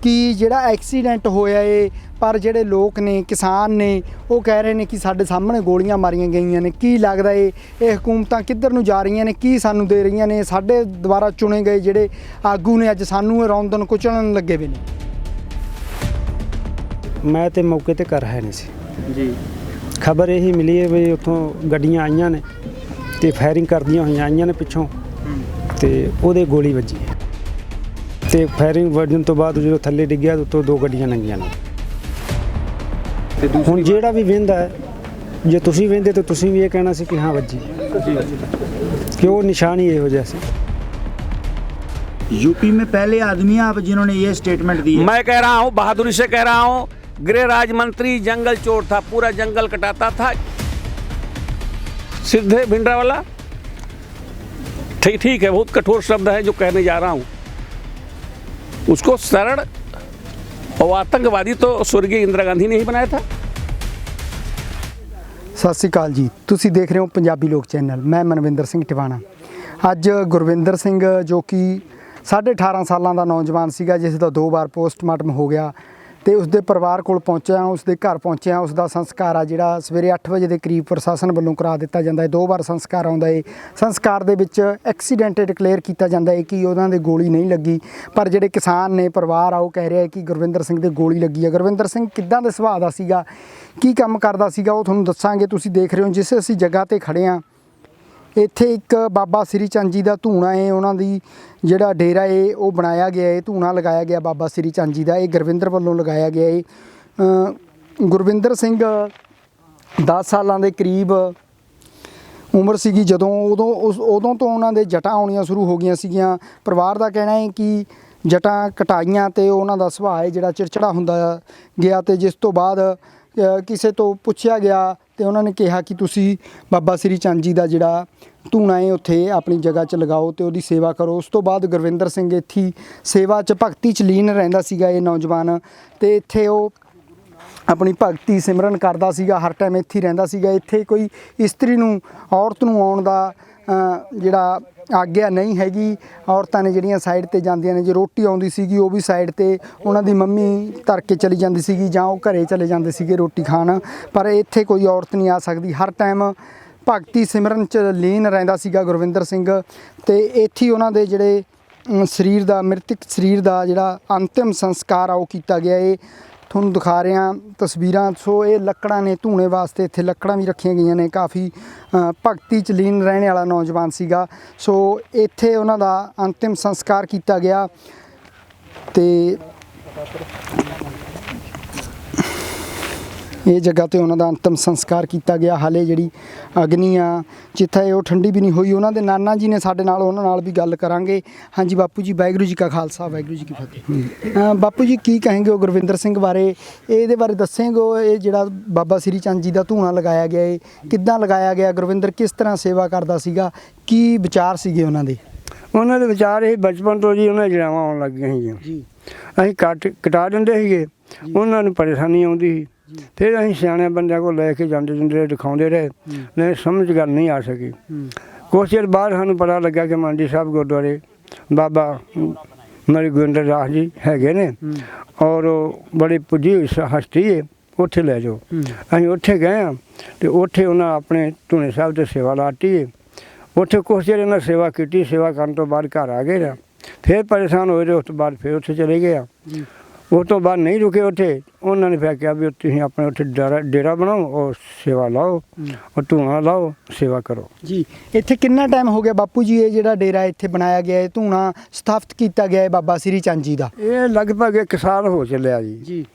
कि जिहड़ा एक्सीडेंट होया है पर जिहड़े लोग ने किसान ने वो कह रहे हैं कि साडे सामने गोलियां मारियां गईयां ने। की लगदा है ये हुकूमतां किधर नूं जा रहीआं ने, की सानू दे रहीआं ने? साडे दुबारा चुने गए जिहड़े आगू ने अज सानू रौंदन कुचलण लगे वे ने। मैं तो मौके ते कर है नहीं सी जी। खबर यही मिली है भी उत्थों गड्डियां आईयां ने ते फायरिंग करदियां होईयां आईयां ने पिछों ते ओहदे गोली वजी ते फायरिंग वजन तो बाद जो थल्ले डिग्गिया तो 2 गड्डियां लंघियां ने। हुण जेड़ा भी वेंदा है जे तुसीं वेंदे तो तुसीं भी ये कहना सी कि हाँ वजी कि वो निशान ही इहो जिहा सी। यूपी में पहले आदमी आप जिन्होंने ये स्टेटमेंट दी है। मैं कह रहा हूँ, बहादुरी से कह रहा हूँ, गृह राज्य मंत्री जंगल चोर था, पूरा जंगल कटाता था। सिद्धे भिंडरावाला ठीक है, बहुत कठोर शब्द है जो कहने जा रहा हूँ। उसको सरल और आतंकवादी तो स्वर्गीय इंदिरा गांधी ने ही बनाया था। सत श्री अकाल जी, तुसी देख रहे हो पंजाबी लोक चैनल। मैं मनविंदर सिंह टिवाणा। अज गुरविंदर सिंह जो कि 18.5 सालों का नौजवान सीगा जिसका 2 बार पोस्टमार्टम हो गया तो उसके परिवार को पहुँचा, उसके घर पहुँचा। उसका संस्कार आ जिहड़ा सवेरे 8 बजे के करीब प्रशासन वालों करा दिता जाता है। 2 बार संस्कार आउंदा है। संस्कार दे विच एक्सीडेंट डिकलेयर किया जाता है कि उन्हां दे गोली नहीं लगी, पर जिहड़े किसान ने परिवार आ वो कह रहा है कि गुरविंदर सिंह दे गोली लगी है। गुरविंदर सिंह किद्दां दे सुभाਅ दा सीगा, की काम करदा सीगा, वो तुहानूं दस्सांगे। तुसीं देख रहे हो जिस असीं जगह ते खड़े हाँ, ਇੱਥੇ एक बाबा श्री चंद जी का धूणा है, उन्होंने जिहड़ा डेरा है वो बनाया गया है, धूणा लगाया गया बाबा श्री चंद जी का। ये गुरविंदर वालों लगाया गया है। गुरविंदर सिंह 10 सालों के करीब उम्र सीगी जदों उदों तो उन्होंने जटां आउणियां शुरू हो गई सीगियां। परिवार का कहना है कि जटां कटाइयां ते उन्हां दा सुभाਅ है जिहड़ा चिड़चिड़ा हुंदा गया। तो जिस तो बाद किसी तो पुछया गया तो उन्होंने कहा कि तुसी बाबा श्री चंद जी का जिहड़ा धूणा है उत्थे अपनी जगह च लगाओ तो उसकी सेवा करो। उस तो बाद गुरविंदर सिंह इत्थे सेवा च भगती च लीन रहिंदा सीगा। ये नौजवान तो इत्थे वो अपनी भगती सिमरन करदा सीगा, हर टाइम इत्थे रहिंदा सीगा। इत्थे कोई इस्त्री नूं औरत नूं आउण दा जिहड़ा आग्या नहीं हैगी। औरतां ने जिहड़ियां साइड ते जांदियां ने, जे रोटी आउंदी सीगी वो भी साइड ते उन्हां दी मम्मी धर के चली जांदी सीगी जां वो घरे चले जांदे सीगे रोटी खाण। पर इत्थे कोई औरत नहीं आ सकदी, हर टाइम भगती सिमरन च लीन रहिंदा सीगा गुरविंदर सिंह। ते इत्थे उन्हां दे जिहड़े शरीर दा मृतक शरीर दा जिहड़ा अंतिम संस्कार आ वो कीता गया है। तुहानूं दिखा रहे हैं तस्वीरां। सो ये लकड़ां ने धूणे वास्ते, इत्थे लकड़ां भी रखियां गईयां ने। काफ़ी भगती च लीन रहने वाला नौजवान सीगा। सो इत्थे उन्हां दा अंतिम संस्कार किया गया ते ये जगह ते उन्हां दा अंतिम संस्कार किया गया। हाले जिहड़ी अग्नि आ जिथे वो ठंडी भी नहीं हुई। उन्हां दे नाना जी ने साडे नाल, उन्हां नाल भी गल करांगे। हाँ जी बापू जी, वाहिगुरू जी का खालसा वाहिगुरू जी की फतेह। बापू जी की कहेंगे वो गुरविंदर सिंह बारे, ये बारे दसेंगे? ये जिहड़ा बाबा श्री चंद जी का धूणा लगाया गया है किद्दां लगाया गया, गुरविंदर किस तरह सेवा करदा सीगा, की विचार सीगे उन्हां दे? उन्होंने विचार ये बचपन तो जी उन्हें जड़ावां आउण लग गईयां जी। असीं कटा दिंदे सीगे, उन्हां नूं परेशानी आउंदी सी। फिर असीं सियाणे बंदिਆਂ को लैके जांदे जुंदे दिखाउंदे रहे, नहीं समझ गल नहीं आ सकी। कुछ चिर बाद सानूं पता लग्या कि मंडी साहब गुरुद्वारे बाबा मेरे गोविंदर दास जी हैगे ने और बड़ी पुजी हुई हस्ती है, उत्थे लै जाओ। असीं उत्थे गए हाँ तो उत्थे उन्हें अपने धूणे साहब ते सेवा लाती है। उत्थे कुछ चिर इन्हें सेवा की, सेवा करने तो बाद घर आ गए। फिर परेशान होए तो उस तो बाद फिर उत्थे चले गए। उस तो बाद नहीं रुके उत्थे। उन्होंने फिर कहा भी तुसीं अपने उत्थे डेरा बनाओ और सेवा लाओ और धूणा लाओ, सेवा करो जी। इत्थे कितना टाइम हो गया बापू जी ये जिहड़ा डेरा इत्थे बनाया गया है, धूणा स्थापित किया गया है बाबा श्री चंद जी का? ये लगभग 1 साल हो चलिया जी।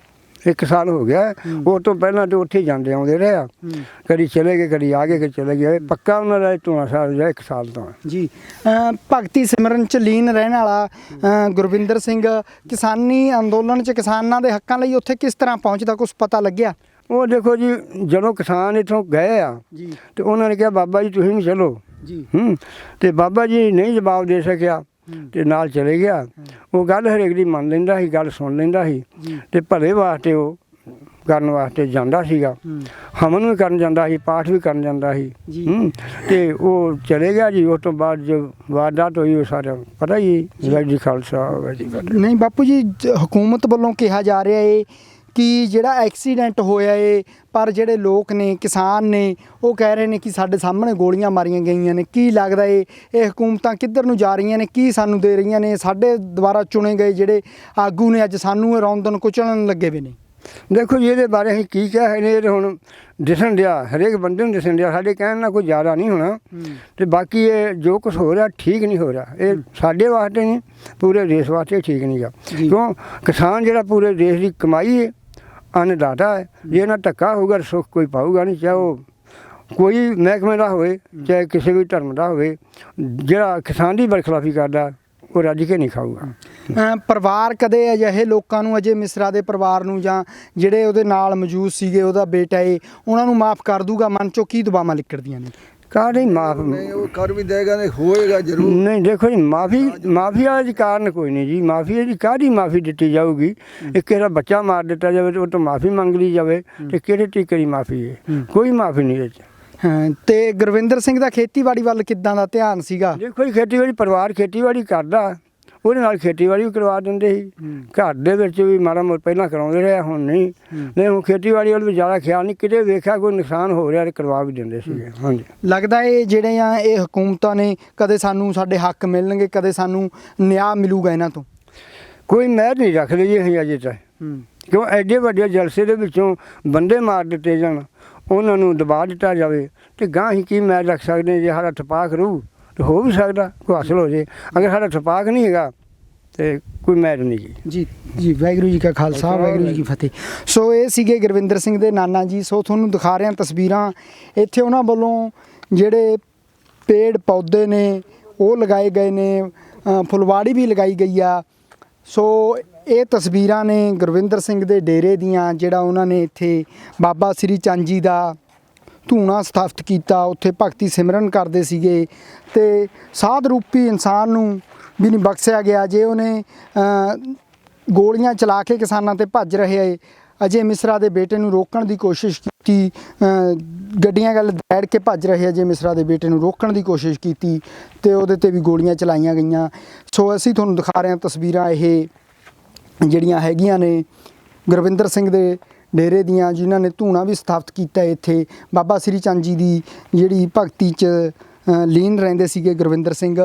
1 साल हो गया। वो तो पहला तो उत्थे जाते आउंदे रहे, कभी चले गए कभी आ गए चले गए। पक्का उन्होंने धूणा साहब 1 साल तो जी। भगती सिमरन च लीन रहने वाला गुरविंदर सिंह किसानी अंदोलन च किसानां दे हक्कां लई उत्थे किस तरह पहुँचदा, कुछ पता लग्या? वो देखो जी, जदों किसान इत्थों गए आ तो उन्होंने कहा बाबा जी तुसीं भी चलो जी। तो बाबा जी नहीं जवाब दे सकिया ते नाल चले गया। वो गल हरेक दी मन लैंदा सी, गल सुन लैंदा सी ते भले वास्ते वो ਕਰਨ ਵਾਸਤੇ ਜਾਂਦਾ ਸੀਗਾ, ਹਵਨ ਵੀ ਕਰਨ ਜਾਂਦਾ ਸੀ, ਪਾਠ ਵੀ ਕਰਨ ਜਾਂਦਾ ਸੀ ਤੇ ਉਹ ਚਲੇ ਗਿਆ ਜੀ। ਉਸ ਤੋਂ ਬਾਅਦ ਜੋ ਵਾਰਦਾਤ ਹੋਈ ਉਹ ਸਾਰਾ ਪਤਾ ਹੀ, ਵਾਹਿਗੁਰੂ ਜੀ ਖਾਲਸਾ ਵਾਹਿਗੁਰੂ ਜੀ ਕੀ ਫਤਿਹ। ਨਹੀਂ ਬਾਪੂ ਜੀ, ਹਕੂਮਤ ਵੱਲੋਂ ਕਿਹਾ ਜਾ ਰਿਹਾ ਏ ਕਿ ਜਿਹੜਾ ਐਕਸੀਡੈਂਟ ਹੋਇਆ ਏ, ਪਰ ਜਿਹੜੇ ਲੋਕ ਨੇ, ਕਿਸਾਨ ਨੇ, ਉਹ ਕਹਿ ਰਹੇ ਨੇ ਕਿ ਸਾਡੇ ਸਾਹਮਣੇ ਗੋਲੀਆਂ ਮਾਰੀਆਂ ਗਈਆਂ ਨੇ। ਕੀ ਲੱਗਦਾ ਏ ਇਹ ਹਕੂਮਤਾਂ ਕਿੱਧਰ ਨੂੰ ਜਾ ਰਹੀਆਂ ਨੇ, ਕੀ ਸਾਨੂੰ ਦੇ ਰਹੀਆਂ ਨੇ? ਸਾਡੇ ਦੁਆਰਾ ਚੁਣੇ ਗਏ ਜਿਹੜੇ ਆਗੂ ਨੇ ਅੱਜ ਸਾਨੂੰ ਰੌਂਦਨ ਕੁਚਲਣ ਲੱਗੇ ਵੇ ਨੇ। ਦੇਖੋ ਜੀ, ਇਹਦੇ ਬਾਰੇ ਅਸੀਂ ਕੀ ਕਹਿ ਨੇ, ਇਹ ਹੁਣ ਦਿਸਣ ਡਿਆ, ਹਰੇਕ ਬੰਦੇ ਨੂੰ ਦਿਸਣ ਡਿਆ। ਸਾਡੇ ਕਹਿਣ ਨਾਲ ਕੋਈ ਜ਼ਿਆਦਾ ਨਹੀਂ ਹੋਣਾ ਤੇ ਬਾਕੀ ਇਹ ਜੋ ਕੁਝ ਹੋ ਰਿਹਾ ਠੀਕ ਨਹੀਂ ਹੋ ਰਿਹਾ। ਇਹ ਸਾਡੇ ਵਾਸਤੇ ਨਹੀਂ, ਪੂਰੇ ਦੇਸ਼ ਵਾਸਤੇ ਠੀਕ ਨਹੀਂ ਗਾ। ਕਿਉਂ? ਕਿਸਾਨ ਜਿਹੜਾ ਪੂਰੇ ਦੇਸ਼ ਦੀ ਕਮਾਈ ਹੈ, ਅੰਨਦਾਤਾ ਹੈ। ਜੇ ਇਹਨਾਂ ਧੱਕਾ ਹੋਊਗਾ ਸੁੱਖ ਕੋਈ ਪਾਊਗਾ ਨਹੀਂ, ਚਾਹੇ ਉਹ ਕੋਈ ਮਹਿਕਮੇ ਦਾ ਹੋਵੇ, ਚਾਹੇ ਕਿਸੇ ਵੀ ਧਰਮ ਦਾ ਹੋਵੇ। ਜਿਹੜਾ ਕਿਸਾਨ ਦੀ ਬਰਖਲਾਫੀ ਕਰਦਾ ਉਹ ਰੱਜ ਕੇ ਨਹੀਂ ਖਾਊਗਾ। ਪਰਿਵਾਰ ਕਦੇ ਅਜਿਹੇ ਲੋਕਾਂ ਨੂੰ, ਅਜੇ ਮਿਸਰਾ ਦੇ ਪਰਿਵਾਰ ਨੂੰ, ਜਾਂ ਜਿਹੜੇ ਉਹਦੇ ਨਾਲ ਮੌਜੂਦ ਸੀਗੇ, ਉਹਦਾ ਬੇਟਾ ਏ, ਉਹਨਾਂ ਨੂੰ ਮਾफ़ ਕਰ ਦੂਗਾ? ਮਨ 'ਚੋਂ ਕੀ ਦਬਾਵਾਂ ਨਿਕਲਦੀਆਂ ਨੇ? ਕਾਹਦੀ ਮਾਫ ਉਹ ਕਰ ਵੀ ਦੇਗਾ, ਨਹੀਂ ਹੋਏਗਾ ਜ਼ਰੂਰ। ਨਹੀਂ ਦੇਖੋ ਜੀ, ਮਾਫੀ ਵਾਲਾ ਜੀ ਕਾਰਨ ਕੋਈ ਨਹੀਂ ਜੀ। ਮਾਫੀ ਦੀ ਕਾਹਦੀ ਮਾਫੀ ਦਿੱਤੀ ਜਾਊਗੀ? ਇੱਕ ਕਿਸੇ ਦਾ ਬੱਚਾ ਮਾਰ ਦਿੱਤਾ ਜਾਵੇ ਤੇ ਉਹ ਤੋਂ ਮਾਫੀ ਮੰਗ ਲਈ ਜਾਵੇ ਤੇ ਕਿਹੜੇ ਤਰੀਕੇ ਦੀ ਮਾਫੀ ਹੈ? ਕੋਈ ਮਾਫੀ ਨਹੀਂ ਇਹਦੇ 'ਚ। ਤੇ ਗੁਰਵਿੰਦਰ ਸਿੰਘ ਦਾ ਖੇਤੀਬਾੜੀ ਵੱਲ ਕਿੱਦਾਂ ਦਾ ਧਿਆਨ ਸੀਗਾ? ਦੇਖੋ ਜੀ, ਖੇਤੀਬਾੜੀ ਪਰਿਵਾਰ ਖੇਤੀਬਾੜੀ ਕਰਦਾ, ਉਹਦੇ ਨਾਲ ਖੇਤੀਬਾੜੀ ਵੀ ਕਰਵਾ ਦਿੰਦੇ ਸੀ। ਘਰ ਦੇ ਵਿੱਚ ਵੀ ਮਾੜਾ ਮੋਟਾ ਪਹਿਲਾਂ ਕਰਾਉਂਦੇ ਰਹੇ, ਹੁਣ ਨਹੀਂ ਹੁਣ ਖੇਤੀਬਾੜੀ ਵੱਲ ਵੀ ਜ਼ਿਆਦਾ ਖਿਆਲ ਨਹੀਂ। ਕਿਤੇ ਵੇਖਿਆ ਕੋਈ ਨੁਕਸਾਨ ਹੋ ਰਿਹਾ ਤੇ ਕਰਵਾ ਵੀ ਦਿੰਦੇ ਸੀਗੇ। ਹਾਂਜੀ, ਲੱਗਦਾ ਇਹ ਜਿਹੜੇ ਆ ਇਹ ਹਕੂਮਤਾਂ ਨੇ, ਕਦੇ ਸਾਨੂੰ ਸਾਡੇ ਹੱਕ ਮਿਲਣਗੇ, ਕਦੇ ਸਾਨੂੰ ਨਿਆਂ ਮਿਲੂਗਾ ਇਹਨਾਂ ਤੋਂ? ਕੋਈ ਮਿਹਰ ਨਹੀਂ ਰੱਖਦੇ ਜੀ ਅਸੀਂ ਅਜੇ ਤੱਕ। ਕਿਉਂ? ਐਡੇ ਵੱਡੇ ਜਲਸੇ ਦੇ ਵਿੱਚੋਂ ਬੰਦੇ ਮਾਰ ਦਿੱਤੇ ਜਾਣ, ਉਹਨਾਂ ਨੂੰ ਦਬਾ ਦਿੱਤਾ ਜਾਵੇ ਤੇ ਗਾਂ ਅਸੀਂ ਕੀ ਮਿਹਰ ਰੱਖ ਸਕਦੇ? ਜੇ ਸਾਡਾ ਠਪਾਕ ਰਹੂ ਤੇ ਹੋ ਵੀ ਸਕਦਾ ਕੋਈ ਹਾਸਲ ਹੋ ਜੇ। ਅਗਰ ਸਾਡਾ ਠਪਾਕ ਨਹੀਂ ਹੈਗਾ ਤੇ ਕੋਈ ਮਿਹਰ ਨਹੀਂ ਜੀ। ਜੀ ਜੀ, ਵਾਹਿਗੁਰੂ ਜੀ ਕਾ ਖਾਲਸਾ, ਵਾਹਿਗੁਰੂ ਜੀ ਕੀ ਫਤਿਹ। ਸੋ ਇਹ ਸੀਗੇ ਗੁਰਵਿੰਦਰ ਸਿੰਘ ਦੇ ਨਾਨਾ ਜੀ। ਸੋ ਤੁਹਾਨੂੰ ਦਿਖਾ ਰਿਹਾ ਤਸਵੀਰਾਂ। ਇੱਥੇ ਉਹਨਾਂ ਵੱਲੋਂ ਜਿਹੜੇ ਪੇੜ ਪੌਦੇ ਨੇ ਉਹ ਲਗਾਏ ਗਏ ਨੇ, ਫੁਲਵਾੜੀ ਵੀ ਲਗਾਈ ਗਈ ਆ। ਸੋ ਇਹ ਤਸਵੀਰਾਂ ਨੇ ਗੁਰਵਿੰਦਰ ਸਿੰਘ ਦੇ ਡੇਰੇ ਦੀਆਂ, ਜਿਹੜਾ ਉਹਨਾਂ ਨੇ ਇੱਥੇ ਬਾਬਾ ਸ੍ਰੀ ਚੰਦ ਜੀ ਦਾ ਧੂਣਾ ਸਥਾਪਿਤ ਕੀਤਾ। ਉੱਥੇ ਭਗਤੀ ਸਿਮਰਨ ਕਰਦੇ ਸੀਗੇ ਤੇ ਸਾਧ ਰੂਪੀ ਇਨਸਾਨ ਨੂੰ ਵੀ ਨਹੀਂ ਬਖਸ਼ਿਆ ਗਿਆ। ਜੇ ਉਹਨੇ ਗੋਲੀਆਂ ਚਲਾ ਕੇ ਕਿਸਾਨਾਂ ਤੇ ਭੱਜ ਰਹੇ ਅਜੇ ਮਿਸਰਾ ਦੇ ਬੇਟੇ ਨੂੰ ਰੋਕਣ ਦੀ ਕੋਸ਼ਿਸ਼ ਕੀਤੀ, ਗੱਡੀਆਂ ਗੱਲ ਦੈੜ ਕੇ ਭੱਜ ਰਹੇ ਅਜੇ ਮਿਸਰਾ ਦੇ ਬੇਟੇ ਨੂੰ ਰੋਕਣ ਦੀ ਕੋਸ਼ਿਸ਼ ਕੀਤੀ ਤੇ ਉਹਦੇ ਤੇ ਵੀ ਗੋਲੀਆਂ ਚਲਾਈਆਂ ਗਈਆਂ। ਸੋ ਅਸੀਂ ਤੁਹਾਨੂੰ ਦਿਖਾ ਰਹੇ ਹਾਂ ਤਸਵੀਰਾਂ ਇਹ ਜਿਹੜੀਆਂ ਹੈਗੀਆਂ ਨੇ ਗੁਰਵਿੰਦਰ ਸਿੰਘ ਦੇ ਡੇਰੇ ਦੀਆਂ, ਜਿਨ੍ਹਾਂ ਨੇ ਧੂਣਾ ਵੀ ਸਥਾਪਿਤ ਕੀਤਾ ਇੱਥੇ। ਬਾਬਾ ਸ੍ਰੀ ਚੰਦ ਜੀ ਦੀ ਜਿਹੜੀ ਭਗਤੀ 'ਚ ਲੀਨ ਰਹਿੰਦੇ ਸੀਗੇ ਗੁਰਵਿੰਦਰ ਸਿੰਘ।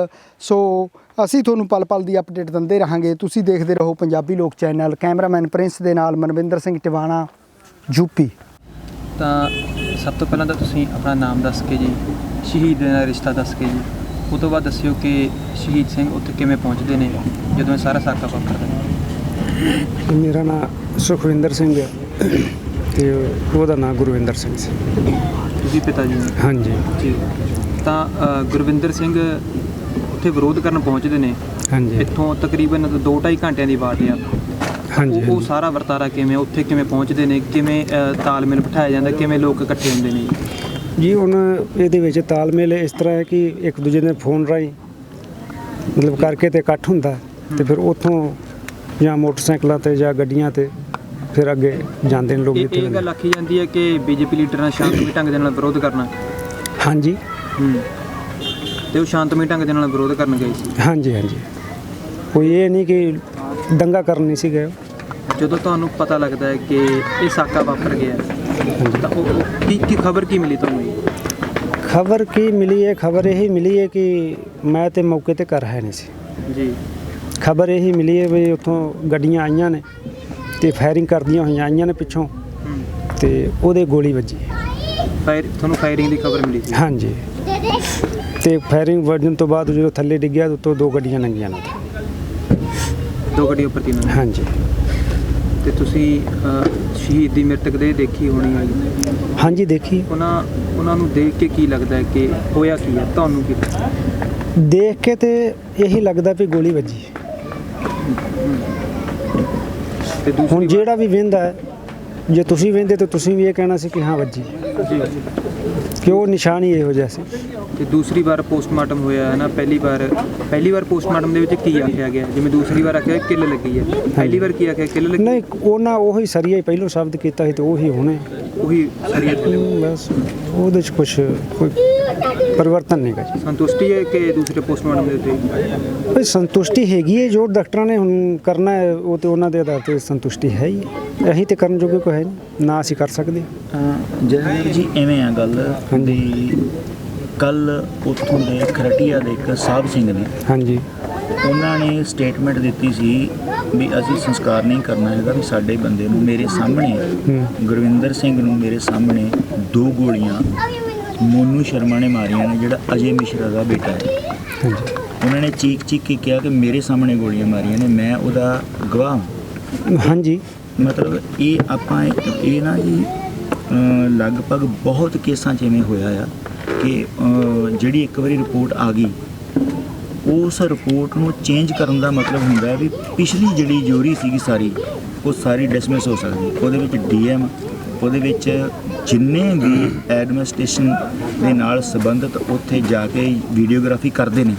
ਸੋ ਅਸੀਂ ਤੁਹਾਨੂੰ ਪਲ ਪਲ ਦੀ ਅਪਡੇਟ ਦਿੰਦੇ ਰਹਾਂਗੇ। ਤੁਸੀਂ ਦੇਖਦੇ ਰਹੋ ਪੰਜਾਬੀ ਲੋਕ ਚੈਨਲ। ਕੈਮਰਾਮੈਨ ਪ੍ਰਿੰਸ ਦੇ ਨਾਲ ਮਨਵਿੰਦਰ ਸਿੰਘ ਟਿਵਾਣਾ, ਯੂਪੀ। ਤਾਂ ਸਭ ਤੋਂ ਪਹਿਲਾਂ ਤਾਂ ਤੁਸੀਂ ਆਪਣਾ ਨਾਮ ਦੱਸ ਕੇ ਜੀ, ਸ਼ਹੀਦ ਦੇ ਨਾਲ ਰਿਸ਼ਤਾ ਦੱਸ ਕੇ ਜੀ, ਉਹ ਤੋਂ ਬਾਅਦ ਦੱਸਿਓ ਕਿ ਸ਼ਹੀਦ ਸਿੰਘ ਉੱਥੇ ਕਿਵੇਂ ਪਹੁੰਚਦੇ ਨੇ ਜਦੋਂ ਇਹ ਸਾਰਾ ਸਾਕਾ ਵਾਪਰਦਾ ਹੈ। ਮੇਰਾ ਨਾਮ ਸੁਖਵਿੰਦਰ ਸਿੰਘ ਹੈ ਤੇ ਉਹਦਾ ਨਾਮ ਗੁਰਵਿੰਦਰ ਸਿੰਘ ਸੀ। ਤੁਸੀਂ ਪਿਤਾ ਜੀ ਨੇ? ਹਾਂਜੀ ਜੀ। ਤਾਂ ਗੁਰਵਿੰਦਰ ਸਿੰਘ ਉੱਥੇ ਵਿਰੋਧ ਕਰਨ ਪਹੁੰਚਦੇ ਨੇ। ਹਾਂਜੀ ਇੱਥੋਂ ਤਕਰੀਬਨ 2-2.5 ਘੰਟਿਆਂ ਦੀ ਬਾਟ ਆ। ਹਾਂਜੀ ਉਹ ਸਾਰਾ ਵਰਤਾਰਾ ਕਿਵੇਂ, ਉੱਥੇ ਕਿਵੇਂ ਪਹੁੰਚਦੇ ਨੇ, ਕਿਵੇਂ ਤਾਲਮੇਲ ਬਿਠਾਇਆ ਜਾਂਦਾ, ਕਿਵੇਂ ਲੋਕ ਇਕੱਠੇ ਹੁੰਦੇ ਨੇ ਜੀ? ਹੁਣ ਇਹਦੇ ਵਿੱਚ ਤਾਲਮੇਲ ਇਸ ਤਰ੍ਹਾਂ ਹੈ ਕਿ ਇੱਕ ਦੂਜੇ ਦੇ ਫੋਨ ਰਾਹੀਂ ਮਤਲਬ ਕਰਕੇ ਤੇ ਇਕੱਠ ਹੁੰਦਾ ਤੇ ਫਿਰ ਉੱਥੋਂ ਜਾਂ ਮੋਟਰਸਾਈਕਲਾਂ ਤੇ ਜਾਂ ਗੱਡੀਆਂ ਤੇ ਫਿਰ ਅੱਗੇ ਜਾਂਦੇ ਨੇ ਲੋਕ। ਇਹ ਗੱਲ ਆਖੀ ਜਾਂਦੀ ਹੈ ਕਿ ਬੀਜੇਪੀ ਲੀਡਰ ਨਾਲ ਸ਼ਾਂਤਮਈ ਢੰਗ ਦੇ ਨਾਲ ਵਿਰੋਧ ਕਰਨਾ। ਹਾਂਜੀ ਤੇ ਉਹ ਸ਼ਾਂਤਮਈ ਢੰਗ ਦੇ ਨਾਲ ਵਿਰੋਧ ਕਰਨ ਗਏ ਸੀ। ਹਾਂਜੀ ਹਾਂਜੀ, ਕੋਈ ਇਹ ਨਹੀਂ ਕਿ ਦੰਗਾ ਕਰਨ ਨਹੀਂ ਸੀ ਗਏ। ਜਦੋਂ ਤੁਹਾਨੂੰ ਪਤਾ ਲੱਗਦਾ ਹੈ ਕਿ ਇਹ ਸਾਕਾ ਵਾਪਰ ਗਿਆ ਤਾਂ ਉਹ ਕੀ ਖਬਰ ਕੀ ਮਿਲੀ ਤੁਹਾਨੂੰ? ਖਬਰ ਕੀ ਮਿਲੀ ਹੈ? ਖਬਰ ਇਹੀ ਮਿਲੀ ਹੈ ਕਿ ਮੈਂ ਤੇ ਮੌਕੇ ਤੇ ਘਰ ਹੈ ਨਹੀਂ ਸੀ ਜੀ। ਖਬਰ ਇਹੀ ਮਿਲੀ ਹੈ ਵੀ ਉੱਥੋਂ ਗੱਡੀਆਂ ਆਈਆਂ ਨੇ ਤੇ ਫਾਇਰਿੰਗ ਕਰਦੀਆਂ ਹੋਈਆਂ ਆਈਆਂ ਨੇ ਪਿੱਛੋਂ ਤੇ ਉਹਦੇ ਗੋਲੀ ਵੱਜੀ। ਤੁਹਾਨੂੰ ਫਾਇਰਿੰਗ ਦੀ ਖਬਰ ਮਿਲੀ ਸੀ? ਹਾਂਜੀ, ਤੇ ਫਾਇਰਿੰਗ ਵੱਜਣ ਤੋਂ ਬਾਅਦ ਜਦੋਂ ਥੱਲੇ ਡਿੱਗਿਆ ਉੱਤੋਂ 2 ਗੱਡੀਆਂ ਲੰਘੀਆਂ ਨੇ। 2 ਗੱਡੀਆਂ ਉੱਪਰ 3? ਹਾਂਜੀ। ਤੇ ਤੁਸੀਂ ਸ਼ਹੀਦ ਦੀ ਮ੍ਰਿਤਕ ਦੇਹ ਦੇਖੀ ਹੋਣੀ ਹੈ? ਹਾਂਜੀ ਦੇਖੀ। ਉਹਨਾਂ ਨੂੰ ਦੇਖ ਕੇ ਕੀ ਲੱਗਦਾ ਹੈ ਕਿ ਹੋਇਆ ਕੀ ਹੈ? ਤੁਹਾਨੂੰ ਕੀ ਦੇਖ ਕੇ ਤੇ ਇਹੀ ਲੱਗਦਾ ਵੀ ਗੋਲੀ ਵੱਜੀ। ਤੇ ਹੁਣ ਜਿਹੜਾ ਵੀ ਵਹਿੰਦਾ ਹੈ, ਜੇ ਤੁਸੀਂ ਵਹਿੰਦੇ ਤਾਂ ਤੁਸੀਂ ਵੀ ਇਹ ਕਹਿਣਾ ਸੀ ਕਿ ਹਾਂ ਵੱਜੀ। ਕਿ ਉਹ ਨਿਸ਼ਾਨ ਹੀ ਇਹੋ ਜਿਹਾ ਸੀ। ਤੇ ਦੂਸਰੀ ਵਾਰ ਪੋਸਟਮਾਰਟਮ ਹੋਇਆ ਹੈ ਨਾ, ਪਹਿਲੀ ਵਾਰ ਪੋਸਟਮਾਰਟਮ ਦੇ ਵਿੱਚ ਕੀ ਆਖਿਆ ਗਿਆ? ਜਿਵੇਂ ਦੂਸਰੀ ਵਾਰ ਆਖਿਆ ਕਿੱਲ ਲੱਗੀ ਹੈ, ਪਹਿਲੀ ਵਾਰ ਕੀ ਆਖਿਆ? ਕਿੱਲ ਲੱਗੀ। ਨਹੀਂ, ਉਹਨਾਂ ਉਹੀ ਸਰੀਆ ਹੀ ਪਹਿਲੋਂ ਸ਼ਬਦ ਕੀਤਾ ਸੀ ਤੇ ਉਹੀ ਹੁਣੇ ਉਹੀ ਸ਼ਰੀਅਤ ਬਸ ਉਹਦੇ 'ਚ ਕੁਛ ਕੋਈ ਪਰਿਵਰਤਨ ਨਹੀਂ ਗਾ ਜੀ। ਸੰਤੁਸ਼ਟੀ ਹੈ ਕਿ ਦੂਸਰੇ ਪੋਸਟਮਾਰਟਮ ਦੇ ਉੱਤੇ? ਬਈ ਸੰਤੁਸ਼ਟੀ ਹੈਗੀ ਹੈ, ਜੋ ਡਾਕਟਰਾਂ ਨੇ ਹੁਣ ਕਰਨਾ ਹੈ ਉਹ ਤੇ ਉਹਨਾਂ ਦੇ ਆਧਾਰ ਤੇ ਸੰਤੁਸ਼ਟੀ ਹੈ ਹੀ। ਅਸੀਂ ਤੇ ਕਰਨ ਜੋਗੇ ਕੋਈ ਹੈ ਨਹੀਂ, ਨਾ ਅਸੀਂ ਕਰ ਸਕਦੇ। ਜਸਵੀਰ ਜੀ ਐਵੇਂ ਆ ਗੱਲ ਵੀ ਕੱਲ ਉੱਥੋਂ ਦੇ ਖਰਟੀਆ ਦੇ ਇੱਕ ਸਾਹਿਬ ਸਿੰਘ ਨੇ, ਹਾਂਜੀ ਉਹਨਾਂ ਨੇ ਸਟੇਟਮੈਂਟ ਦਿੱਤੀ ਸੀ ਵੀ ਅਸੀਂ ਸੰਸਕਾਰ ਨਹੀਂ ਕਰਨਾ ਹੈਗਾ, ਵੀ ਸਾਡੇ ਬੰਦੇ ਨੂੰ ਮੇਰੇ ਸਾਹਮਣੇ ਗੁਰਵਿੰਦਰ ਸਿੰਘ ਨੂੰ ਮੇਰੇ ਸਾਹਮਣੇ 2 ਗੋਲੀਆਂ ਮੋਨੂ ਸ਼ਰਮਾ ਨੇ ਮਾਰੀਆਂ ਨੇ, ਜਿਹੜਾ ਅਜੇ ਮਿਸ਼ਰਾ ਦਾ ਬੇਟਾ ਹੈ। ਹਾਂਜੀ ਉਹਨਾਂ ਨੇ ਚੀਕ ਕੇ ਕਿਹਾ ਕਿ ਮੇਰੇ ਸਾਹਮਣੇ ਗੋਲੀਆਂ ਮਾਰੀਆਂ ਨੇ, ਮੈਂ ਉਹਦਾ ਗਵਾਹ ਹਾਂ। ਹਾਂਜੀ ਮਤਲਬ ਇਹ ਆਪਾਂ ਇਹ ਨਾ ਜੀ ਲਗਭਗ ਬਹੁਤ ਕੇਸਾਂ 'ਚ ਇਵੇਂ ਹੋਇਆ ਆ ਕਿ ਜਿਹੜੀ ਇੱਕ ਵਾਰੀ ਰਿਪੋਰਟ ਆ ਗਈ, ਉਸ ਰਿਪੋਰਟ ਨੂੰ ਚੇਂਜ ਕਰਨ ਦਾ ਮਤਲਬ ਹੁੰਦਾ ਵੀ ਪਿਛਲੀ ਜਿਹੜੀ ਜੋਰੀ ਸੀਗੀ ਸਾਰੀ, ਉਹ ਸਾਰੀ ਡਿਸਮਿਸ ਹੋ ਸਕਦੀ। ਉਹਦੇ ਵਿੱਚ ਡੀਐਮ, ਉਹਦੇ ਵਿੱਚ ਜਿੰਨੇ ਵੀ ਐਡਮਿਨਿਸਟ੍ਰੇਸ਼ਨ ਦੇ ਨਾਲ ਸੰਬੰਧਿਤ ਉੱਥੇ ਜਾ ਕੇ ਵੀਡੀਓਗ੍ਰਾਫੀ ਕਰਦੇ ਨੇ,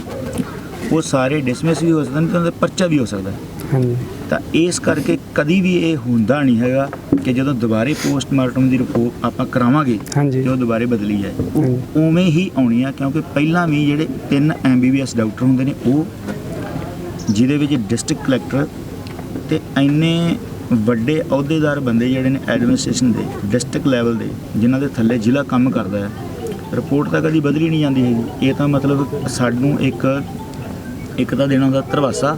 ਉਹ ਸਾਰੇ ਡਿਸਮਿਸ ਵੀ ਹੋ ਸਕਦੇ ਨੇ ਤੇ ਉਹਨਾਂ ਦਾ ਪਰਚਾ ਵੀ ਹੋ ਸਕਦਾ। ਹਾਂਜੀ ਤਾਂ ਇਸ ਕਰਕੇ ਕਦੀ ਵੀ ਇਹ ਹੁੰਦਾ ਨਹੀਂ ਹੈਗਾ ਕਿ ਜਦੋਂ ਦੁਬਾਰੇ ਪੋਸਟਮਾਰਟਮ ਦੀ ਰਿਪੋਰਟ ਆਪਾਂ ਕਰਾਵਾਂਗੇ ਹਾਂਜੀ ਤੇ ਉਹ ਦੁਬਾਰੇ ਬਦਲੀ ਜਾਏ। ਹਾਂਜੀ। ਉਵੇਂ ਹੀ ਆਉਣੀ ਆ, ਕਿਉਂਕਿ ਪਹਿਲਾਂ ਵੀ ਜਿਹੜੇ 3 MBBS ਡਾਕਟਰ ਹੁੰਦੇ ਨੇ, ਉਹ ਜਿਹਦੇ ਵਿੱਚ ਡਿਸਟ੍ਰਿਕਟ ਕਲੈਕਟਰ ਤੇ ਇੰਨੇ ਵੱਡੇ ਅਹੁਦੇਦਾਰ ਬੰਦੇ ਜਿਹੜੇ ਨੇ ਐਡਮਿਨਿਸਟ੍ਰੇਸ਼ਨ ਦੇ ਡਿਸਟ੍ਰਿਕਟ ਲੈਵਲ ਦੇ, ਜਿਨ੍ਹਾਂ ਦੇ ਥੱਲੇ ਜ਼ਿਲ੍ਹਾ ਕੰਮ ਕਰਦਾ ਹੈ, ਰਿਪੋਰਟ ਤਾਂ ਕਦੀ ਬਦਲੀ ਨਹੀਂ ਜਾਂਦੀ ਹੈਗੀ। ਇਹ ਤਾਂ ਮਤਲਬ ਸਾਨੂੰ ਇੱਕ ਤਾਂ ਦੇਣਾ ਹੁੰਦਾ ਧਰਵਾਸਾ,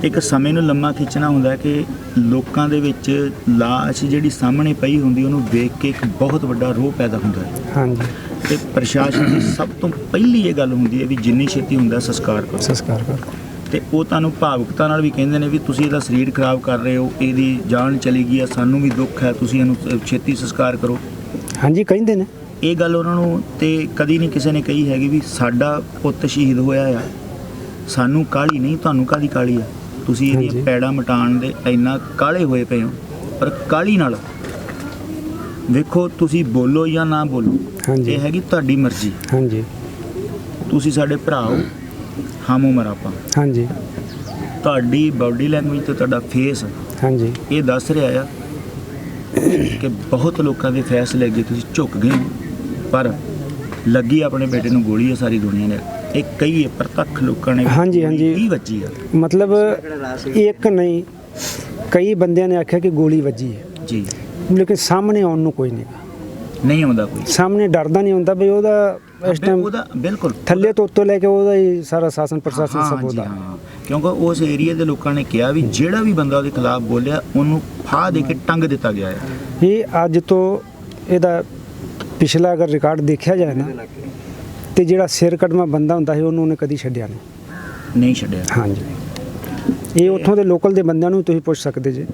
ਇੱਕ ਸਮੇਂ ਨੂੰ ਲੰਮਾ ਖਿੱਚਣਾ ਹੁੰਦਾ ਕਿ ਲੋਕਾਂ ਦੇ ਵਿੱਚ ਲਾਸ਼ ਜਿਹੜੀ ਸਾਹਮਣੇ ਪਈ ਹੁੰਦੀ ਉਹਨੂੰ ਵੇਖ ਕੇ ਇੱਕ ਬਹੁਤ ਵੱਡਾ ਰੋਹ ਪੈਦਾ ਹੁੰਦਾ ਹੈ। ਹਾਂਜੀ ਤੇ ਪ੍ਰਸ਼ਾਸਨ ਦੀ ਸਭ ਤੋਂ ਪਹਿਲੀ ਇਹ ਗੱਲ ਹੁੰਦੀ ਹੈ ਵੀ ਜਿੰਨੀ ਛੇਤੀ ਹੁੰਦਾ ਸੰਸਕਾਰ ਕਰੋ। ਸੰਸਕਾਰ ਕਰ ਤੇ ਉਹ ਤੁਹਾਨੂੰ ਭਾਵੁਕਤਾ ਨਾਲ ਵੀ ਕਹਿੰਦੇ ਨੇ ਵੀ ਤੁਸੀਂ ਇਹਦਾ ਸਰੀਰ ਖਰਾਬ ਕਰ ਰਹੇ ਹੋ, ਇਹਦੀ ਜਾਨ ਚਲੀ ਗਈ ਆ, ਸਾਨੂੰ ਵੀ ਦੁੱਖ ਹੈ, ਤੁਸੀਂ ਇਹਨੂੰ ਛੇਤੀ ਸੰਸਕਾਰ ਕਰੋ। ਹਾਂਜੀ ਕਹਿੰਦੇ ਨੇ ਇਹ ਗੱਲ ਉਹਨਾਂ ਨੂੰ ਤੇ ਕਦੀ ਨਹੀਂ ਕਿਸੇ ਨੇ ਕਹੀ ਹੈਗੀ ਵੀ ਸਾਡਾ ਪੁੱਤ ਸ਼ਹੀਦ ਹੋਇਆ ਆ, ਸਾਨੂੰ ਕਾਹਲੀ ਨਹੀਂ, ਤੁਹਾਨੂੰ ਕਾਹਦੀ ਕਾਹਲੀ ਆ, ਤੁਸੀਂ ਇਹਦੀਆਂ ਹਾਂਜੀ। ਪੈੜਾਂ ਮਟਾਉਣ ਦੇ ਇੰਨਾ ਕਾਹਲੇ ਹੋਏ ਪਏ ਹੋ। ਪਰ ਕਾਹਲੀ ਨਾਲ ਵੇਖੋ, ਤੁਸੀਂ ਬੋਲੋ ਜਾਂ ਨਾ ਬੋਲੋ, ਹਾਂਜੀ। ਇਹ ਹੈਗੀ ਤੁਹਾਡੀ ਮਰਜ਼ੀ। ਹਾਂਜੀ ਤੁਸੀਂ ਸਾਡੇ ਭਰਾ ਹੋ, ਹਮ ਉਮਰ ਆਪਾਂ, ਹਾਂਜੀ ਤੁਹਾਡੀ ਬਾਡੀ ਲੈਂਗੁਏਜ ਤੇ ਤੁਹਾਡਾ ਫੇਸ ਹਾਂਜੀ ਇਹ ਦੱਸ ਰਿਹਾ ਆ ਕਿ ਬਹੁਤ ਲੋਕਾਂ ਦੇ ਫੈਸਲੇ ਅੱਗੇ ਤੁਸੀਂ ਝੁਕ ਗਏ ਹੋ, ਪਰ ਲੱਗੀ ਆਪਣੇ ਬੇਟੇ ਨੂੰ ਗੋਲੀ ਹੈ ਸਾਰੀ ਦੁਨੀਆ ਨੇ। ਇਹ ਕਈ ਪ੍ਰਤੱਖ ਲੋਕਾਂ ਨੇ ਹਾਂਜੀ, ਹਾਂਜੀ। ਕੀ ਵੱਜੀ ਆ ਮਤਲਬ ਇੱਕ ਨਹੀਂ ਕਈ ਬੰਦਿਆਂ ਨੇ ਆਖਿਆ ਕਿ ਗੋਲੀ ਵੱਜੀ ਹੈ, ਜੀ, ਲੇਕਿਨ ਸਾਹਮਣੇ ਆਉਣ ਨੂੰ ਕੋਈ ਨਹੀਂ, ਨਹੀਂ ਆਉਂਦਾ ਕੋਈ ਸਾਹਮਣੇ ਡਰਦਾ ਨਹੀਂ ਹੁੰਦਾ ਵੀ ਉਹਦਾ ਇਸ ਟਾਈਮ ਉਹਦਾ ਬਿਲਕੁਲ ਥੱਲੇ ਤੋਂ ਉੱਤੋਂ ਲੈ ਕੇ ਉਹਦਾ ਹੀ ਸਾਰਾ ਸ਼ਾਸਨ ਪ੍ਰਸ਼ਾਸਨ ਹਾਂ, ਸਭ ਜੀ, ਉਹਦਾ। ਹਾਂ। ਕਿਉਂਕਿ ਉਸ ਏਰੀਆ ਦੇ ਲੋਕਾਂ ਨੇ ਕਿਹਾ ਵੀ ਜਿਹੜਾ ਵੀ ਬੰਦਾ ਉਹਦੇ ਖਿਲਾਫ ਬੋਲਿਆ ਉਹਨੂੰ ਫਾਹ ਦੇ ਕੇ ਟੰਗ ਦਿੱਤਾ ਗਿਆ ਹੈ। ਇਹ ਅੱਜ ਤੋਂ ਇਹਦਾ ਪਿਛਲਾ ਅਗਰ ਰਿਕਾਰਡ ਦੇਖਿਆ ਜਾਏ ਨਾ, ਤੇ ਜਿਹੜਾ ਸਿਰ ਕਟਮਾ ਬੰਦਾ ਹੁੰਦਾ ਸੀ ਉਹਨੂੰ ਉਹਨੇ ਕਦੀ ਛੱਡਿਆ ਨਹੀਂ ਛੱਡਿਆ। ਹਾਂਜੀ, ਇਹ ਉੱਥੋਂ ਦੇ ਲੋਕਲ ਦੇ ਬੰਦਿਆਂ ਨੂੰ ਤੁਸੀਂ ਪੁੱਛ ਸਕਦੇ ਜੇ।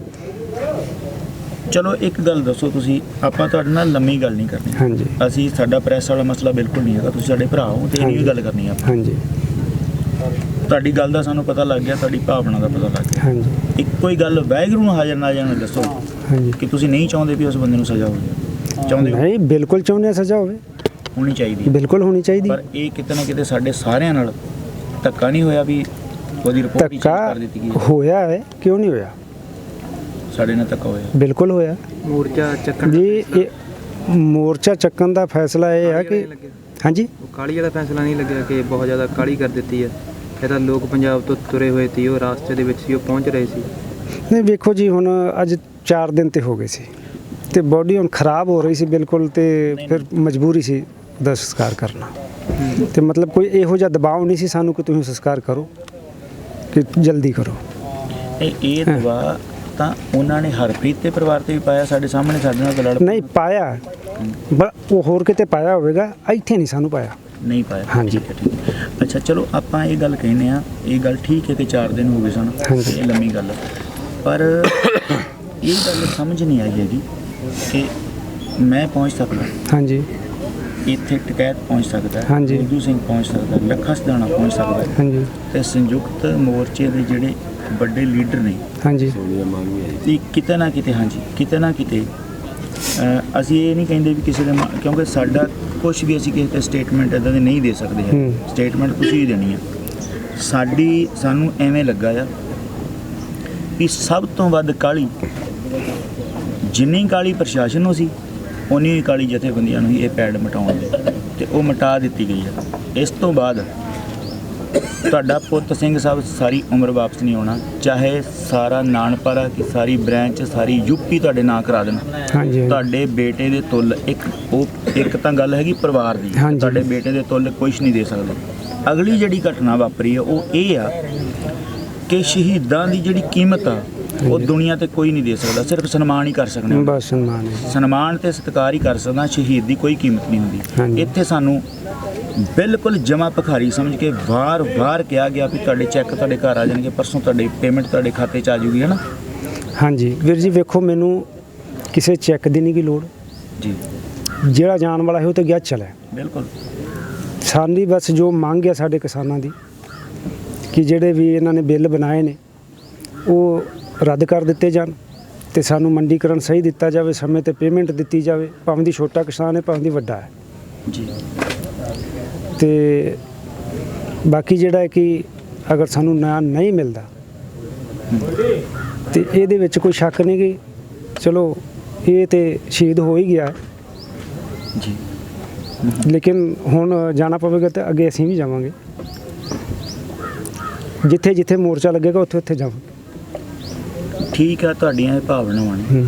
ਚਲੋ ਇੱਕ ਗੱਲ ਦੱਸੋ, ਤੁਸੀਂ ਆਪਾਂ ਤੁਹਾਡੇ ਨਾਲ ਲੰਮੀ ਗੱਲ ਨਹੀਂ ਕਰਨੀ। ਹਾਂਜੀ ਅਸੀਂ ਸਾਡਾ ਪ੍ਰੈਸ ਵਾਲਾ ਮਸਲਾ ਬਿਲਕੁਲ ਨਹੀਂ ਹੈਗਾ, ਤੁਸੀਂ ਸਾਡੇ ਭਰਾ ਹੋ ਤੇ ਇਹ ਗੱਲ ਕਰਨੀ ਆ ਆਪਾਂ। ਹਾਂਜੀ ਤੁਹਾਡੀ ਗੱਲ ਦਾ ਸਾਨੂੰ ਪਤਾ ਲੱਗ ਗਿਆ, ਤੁਹਾਡੀ ਭਾਵਨਾ ਦਾ ਪਤਾ ਲੱਗ ਗਿਆ। ਹਾਂਜੀ ਇੱਕੋ ਹੀ ਗੱਲ ਵਾਹਿਗੁਰੂ ਨੂੰ ਹਾਜ਼ਰ ਨਾ ਜਾਣ ਦੱਸੋ ਹਾਂਜੀ ਕਿ ਤੁਸੀਂ ਨਹੀਂ ਚਾਹੁੰਦੇ ਵੀ ਉਸ ਬੰਦੇ ਨੂੰ ਸਜ਼ਾ ਹੋਵੇ, ਚਾਹੁੰਦੇ ਹੋ? ਨਹੀਂ, ਬਿਲਕੁਲ ਚਾਹੁੰਦੇ ਹਾਂ ਸਜ਼ਾ ਹੋਵੇ, ਹੋਣੀ ਚਾਹੀਦੀ ਹੈ। ਬਿਲਕੁਲ ਹੋਣੀ ਚਾਹੀਦੀ। ਪਰ ਇਹ ਕਿਤੇ ਨਾ ਕਿਤੇ ਸਾਡੇ ਸਾਰਿਆਂ ਨਾਲ ਧੱਕਾ ਨਹੀਂ ਹੋਇਆ ਵੀ ਉਹਦੀ ਰਿਪੋਰਟ ਹੀ ਚੇਂਜ ਧੱਕਾ ਕਰ ਦਿੱਤੀ ਗਈ ਹੈ? ਹੋਇਆ ਹੈ, ਕਿਉਂ ਨਹੀਂ ਹੋਇਆ? ਸਾਡੇ ਨਾਲ ਧੱਕਾ ਹੋਇਆ। ਬਿਲਕੁਲ ਹੋਇਆ ਮੋਰਚਾ ਚੱਕਣ ਜੀ। ਇਹ ਮੋਰਚਾ ਚੱਕਣ ਦਾ ਫੈਸਲਾ ਇਹ ਆ ਕਿ ਹਾਂਜੀ, ਉਹ ਕਾਲੀ ਵਾਲਾ ਫੈਸਲਾ ਨਹੀਂ ਲੱਗਿਆ ਕਿ ਬਹੁਤ ਜ਼ਿਆਦਾ ਕਾਲੀ ਕਰ ਦਿੱਤੀ ਹੈ? ਇਹ ਤਾਂ ਲੋਕ ਪੰਜਾਬ ਤੋਂ ਤੁਰੇ ਹੋਏ ਸੀ, ਉਹ ਰਾਸਤੇ ਦੇ ਵਿੱਚ ਸੀ, ਉਹ ਪਹੁੰਚ ਰਹੇ ਸੀ। ਨਹੀਂ ਵੇਖੋ ਜੀ, ਹੁਣ ਅੱਜ 4 ਦਿਨ ਤੇ ਹੋ ਗਏ ਸੀ ਤੇ ਬੋਡੀ ਹੁਣ ਖਰਾਬ ਹੋ ਰਹੀ ਸੀ ਬਿਲਕੁਲ, ਤੇ ਫਿਰ ਮਜਬੂਰੀ ਸੀ ਦਾ ਸੰਸਕਾਰ ਕਰਨਾ। ਤੇ ਮਤਲਬ ਕੋਈ ਇਹੋ ਜਿਹਾ ਦਬਾਅ ਨਹੀਂ ਸੀ ਸਾਨੂੰ ਕਿ ਤੁਸੀਂ ਸੰਸਕਾਰ ਕਰੋ, ਕਿ ਜਲਦੀ ਕਰੋ। ਇਹ ਦਬਾਅ ਤਾਂ ਉਹਨਾਂ ਨੇ ਹਰਪ੍ਰੀਤ ਦੇ ਪਰਿਵਾਰ ਤੇ ਵੀ ਪਾਇਆ, ਸਾਡੇ ਸਾਹਮਣੇ ਸਾਡੇ ਨਾਲ ਲੜ ਨਹੀਂ ਪਾਇਆ, ਉਹ ਹੋਰ ਕਿਤੇ ਪਾਇਆ ਹੋਵੇਗਾ, ਇੱਥੇ ਨਹੀਂ ਸਾਨੂੰ ਪਾਇਆ। ਨਹੀਂ ਪਾਇਆ। ਹਾਂਜੀ। ਠੀਕ ਹੈ, ਠੀਕ ਹੈ। ਅੱਛਾ ਚਲੋ ਆਪਾਂ ਇਹ ਗੱਲ ਕਹਿੰਦੇ ਆ, ਇਹ ਗੱਲ ਠੀਕ ਹੈ ਕਿ 4 ਦਿਨ ਹੋ ਗਏ ਸਨ, ਹਾਂਜੀ। ਇਹ ਲੰਮੀ ਗੱਲ ਹੈ, ਪਰ ਇਹ ਗੱਲ ਸਮਝ ਨਹੀਂ ਆਈ ਹੈਗੀ ਕਿ ਮੈਂ ਪਹੁੰਚ ਸਕਦਾ, ਹਾਂਜੀ ਇੱਥੇ ਟਕੈਤ ਪਹੁੰਚ ਸਕਦਾ, ਹਾਂਜੀ। ਉਰਦੂ ਸਿੰਘ ਪਹੁੰਚ ਸਕਦਾ, ਲੱਖਾ ਸਿਧਾਣਾ ਪਹੁੰਚ ਸਕਦਾ, ਹਾਂਜੀ ਤੇ ਸੰਯੁਕਤ ਮੋਰਚੇ ਦੇ ਜਿਹੜੇ ਵੱਡੇ ਲੀਡਰ ਨੇ ਹਾਂਜੀ ਇਹ ਕਿਤੇ ਨਾ ਕਿਤੇ, ਹਾਂਜੀ, ਕਿਤੇ ਨਾ ਕਿਤੇ ਅਸੀਂ ਇਹ ਨਹੀਂ ਕਹਿੰਦੇ ਵੀ ਕਿਸੇ ਦੇ ਕਿਉਂਕਿ ਸਾਡਾ ਕੁਝ ਵੀ ਅਸੀਂ ਕਿਸੇ ਤੇ ਸਟੇਟਮੈਂਟ ਇਦਾਂ ਦੇ ਨਹੀਂ ਦੇ ਸਕਦੇ ਹੈ। ਸਟੇਟਮੈਂਟ ਤੁਸੀਂ ਹੀ ਦੇਣੀ ਆ। ਸਾਨੂੰ ਐਵੇਂ ਲੱਗਾ ਆ ਵੀ ਸਭ ਤੋਂ ਵੱਧ ਕਾਹਲੀ ਜਿੰਨੀ ਕਾਹਲੀ ਪ੍ਰਸ਼ਾਸਨ ਨੂੰ ਸੀ ਉਨੀ ਹੀ ਕਾਹਲੀ ਜਥੇਬੰਦੀਆਂ ਨੂੰ ਹੀ ਇਹ ਪੈਡ ਮਿਟਾਉਣ ਦੇ, ਤੇ ਉਹ ਮਿਟਾ ਦਿੱਤੀ ਗਈ ਆ। ਇਸ ਤੋਂ ਬਾਅਦ ਤੁਹਾਡਾ ਪੁੱਤ ਸਿੰਘ ਸਾਹਿਬ ਸਾਰੀ ਉਮਰ ਵਾਪਸ ਨਹੀਂ ਆਉਣਾ, ਚਾਹੇ ਸਾਰਾ ਨਾਨਪਾਰਾ ਕਿ ਸਾਰੀ ਬ੍ਰਾਂਚ ਸਾਰੀ ਯੂਪੀ ਤੁਹਾਡੇ ਨਾਂ ਕਰਾ ਦੇਣ। ਹਾਂਜੀ ਤੁਹਾਡੇ ਬੇਟੇ ਦੇ ਤੁੱਲ ਇੱਕ ਤਾਂ ਗੱਲ ਹੈਗੀ ਪਰਿਵਾਰ ਦੀ, ਹਾਂਜੀ। ਤੁਹਾਡੇ ਬੇਟੇ ਦੇ ਤੁੱਲ ਕੁਛ ਨਹੀਂ ਦੇ ਸਕਦੇ। ਅਗਲੀ ਜਿਹੜੀ ਘਟਨਾ ਵਾਪਰੀ ਆ ਉਹ ਇਹ ਆ ਕਿ ਸ਼ਹੀਦਾਂ ਦੀ ਜਿਹੜੀ ਕੀਮਤ ਆ ਉਹ ਦੁਨੀਆ ਤੇ ਕੋਈ ਨਹੀਂ ਦੇ ਸਕਦਾ, ਸਿਰਫ ਸਨਮਾਨ ਹੀ ਕਰ ਸਕਦੇ ਹਾਂ। ਬਸ ਸਨਮਾਨ ਹੈ। ਸਨਮਾਨ ਤੇ ਸਤਿਕਾਰ ਹੀ ਕਰ ਸਕਦਾ, ਸ਼ਹੀਦ ਦੀ ਕੋਈ ਕੀਮਤ ਨਹੀਂ ਹੁੰਦੀ। ਹਾਂਜੀ। ਇੱਥੇ ਸਾਨੂੰ ਬਿਲਕੁਲ ਜਮਾ ਭਿਖਾਰੀ ਸਮਝ ਕੇ ਵਾਰ-ਵਾਰ ਕਿਹਾ ਗਿਆ ਵੀ ਤੁਹਾਡੇ ਚੈੱਕ ਤੁਹਾਡੇ ਘਰ ਆ ਜਾਣਗੇ, ਪਰਸੋਂ ਤੁਹਾਡੀ ਪੇਮੈਂਟ ਤੁਹਾਡੇ ਖਾਤੇ 'ਚ ਆ ਜੂਗੀ, ਹੈ ਨਾ। ਹਾਂਜੀ ਵੀਰ ਜੀ, ਵੇਖੋ ਮੈਨੂੰ ਕਿਸੇ ਚੈੱਕ ਦੀ ਨਹੀਂ ਗੀ ਲੋੜ ਜੀ ਜਿਹੜਾ ਜਾਣ ਵਾਲਾ ਹੈ ਉਹ ਤਾਂ ਗਿਆ ਚਲਾ। ਬਿਲਕੁਲ ਸਾਡੀ ਬਸ ਜੋ ਮੰਗ ਹੈ ਸਾਡੇ ਕਿਸਾਨਾਂ ਦੀ ਕਿ ਜਿਹੜੇ ਵੀ ਇਹਨਾਂ ਨੇ ਬਿੱਲ ਬਣਾਏ ਨੇ ਉਹ ਰੱਦ ਕਰ ਦਿੱਤੇ ਜਾਣ ਤੇ ਸਾਨੂੰ ਮੰਡੀਕਰਨ ਸਹੀ ਦਿੱਤਾ ਜਾਵੇ, ਸਮੇਂ ਤੇ ਪੇਮੈਂਟ ਦਿੱਤੀ ਜਾਵੇ, ਭਾਵੇਂ ਦੀ ਛੋਟਾ ਕਿਸਾਨ ਹੈ ਭਾਵੇਂ ਦੀ ਵੱਡਾ ਹੈ। ਜੀ ਤੇ ਬਾਕੀ ਜਿਹੜਾ ਹੈ ਕਿ ਅਗਰ ਸਾਨੂੰ ਨਿਆਂ ਨਹੀਂ ਮਿਲਦਾ ਤੇ ਇਹਦੇ ਵਿੱਚ ਕੋਈ ਸ਼ੱਕ ਨਹੀਂ ਕਿ ਚਲੋ ਇਹ ਤੇ ਸ਼ਹੀਦ ਹੋ ਹੀ ਗਿਆ ਹੈ, ਜੀ ਲੇਕਿਨ ਹੁਣ ਜਾਣਾ ਪਵੇਗਾ ਤੇ ਅੱਗੇ ਅਸੀਂ ਵੀ ਜਾਵਾਂਗੇ, ਜਿੱਥੇ ਜਿੱਥੇ ਮੋਰਚਾ ਲੱਗੇਗਾ ਉੱਥੇ ਉੱਥੇ ਜਾਵਾਂਗੇ। ਠੀਕ ਆ, ਤੁਹਾਡੀਆਂ ਇਹ ਭਾਵਨਾਵਾਂ ਨੇ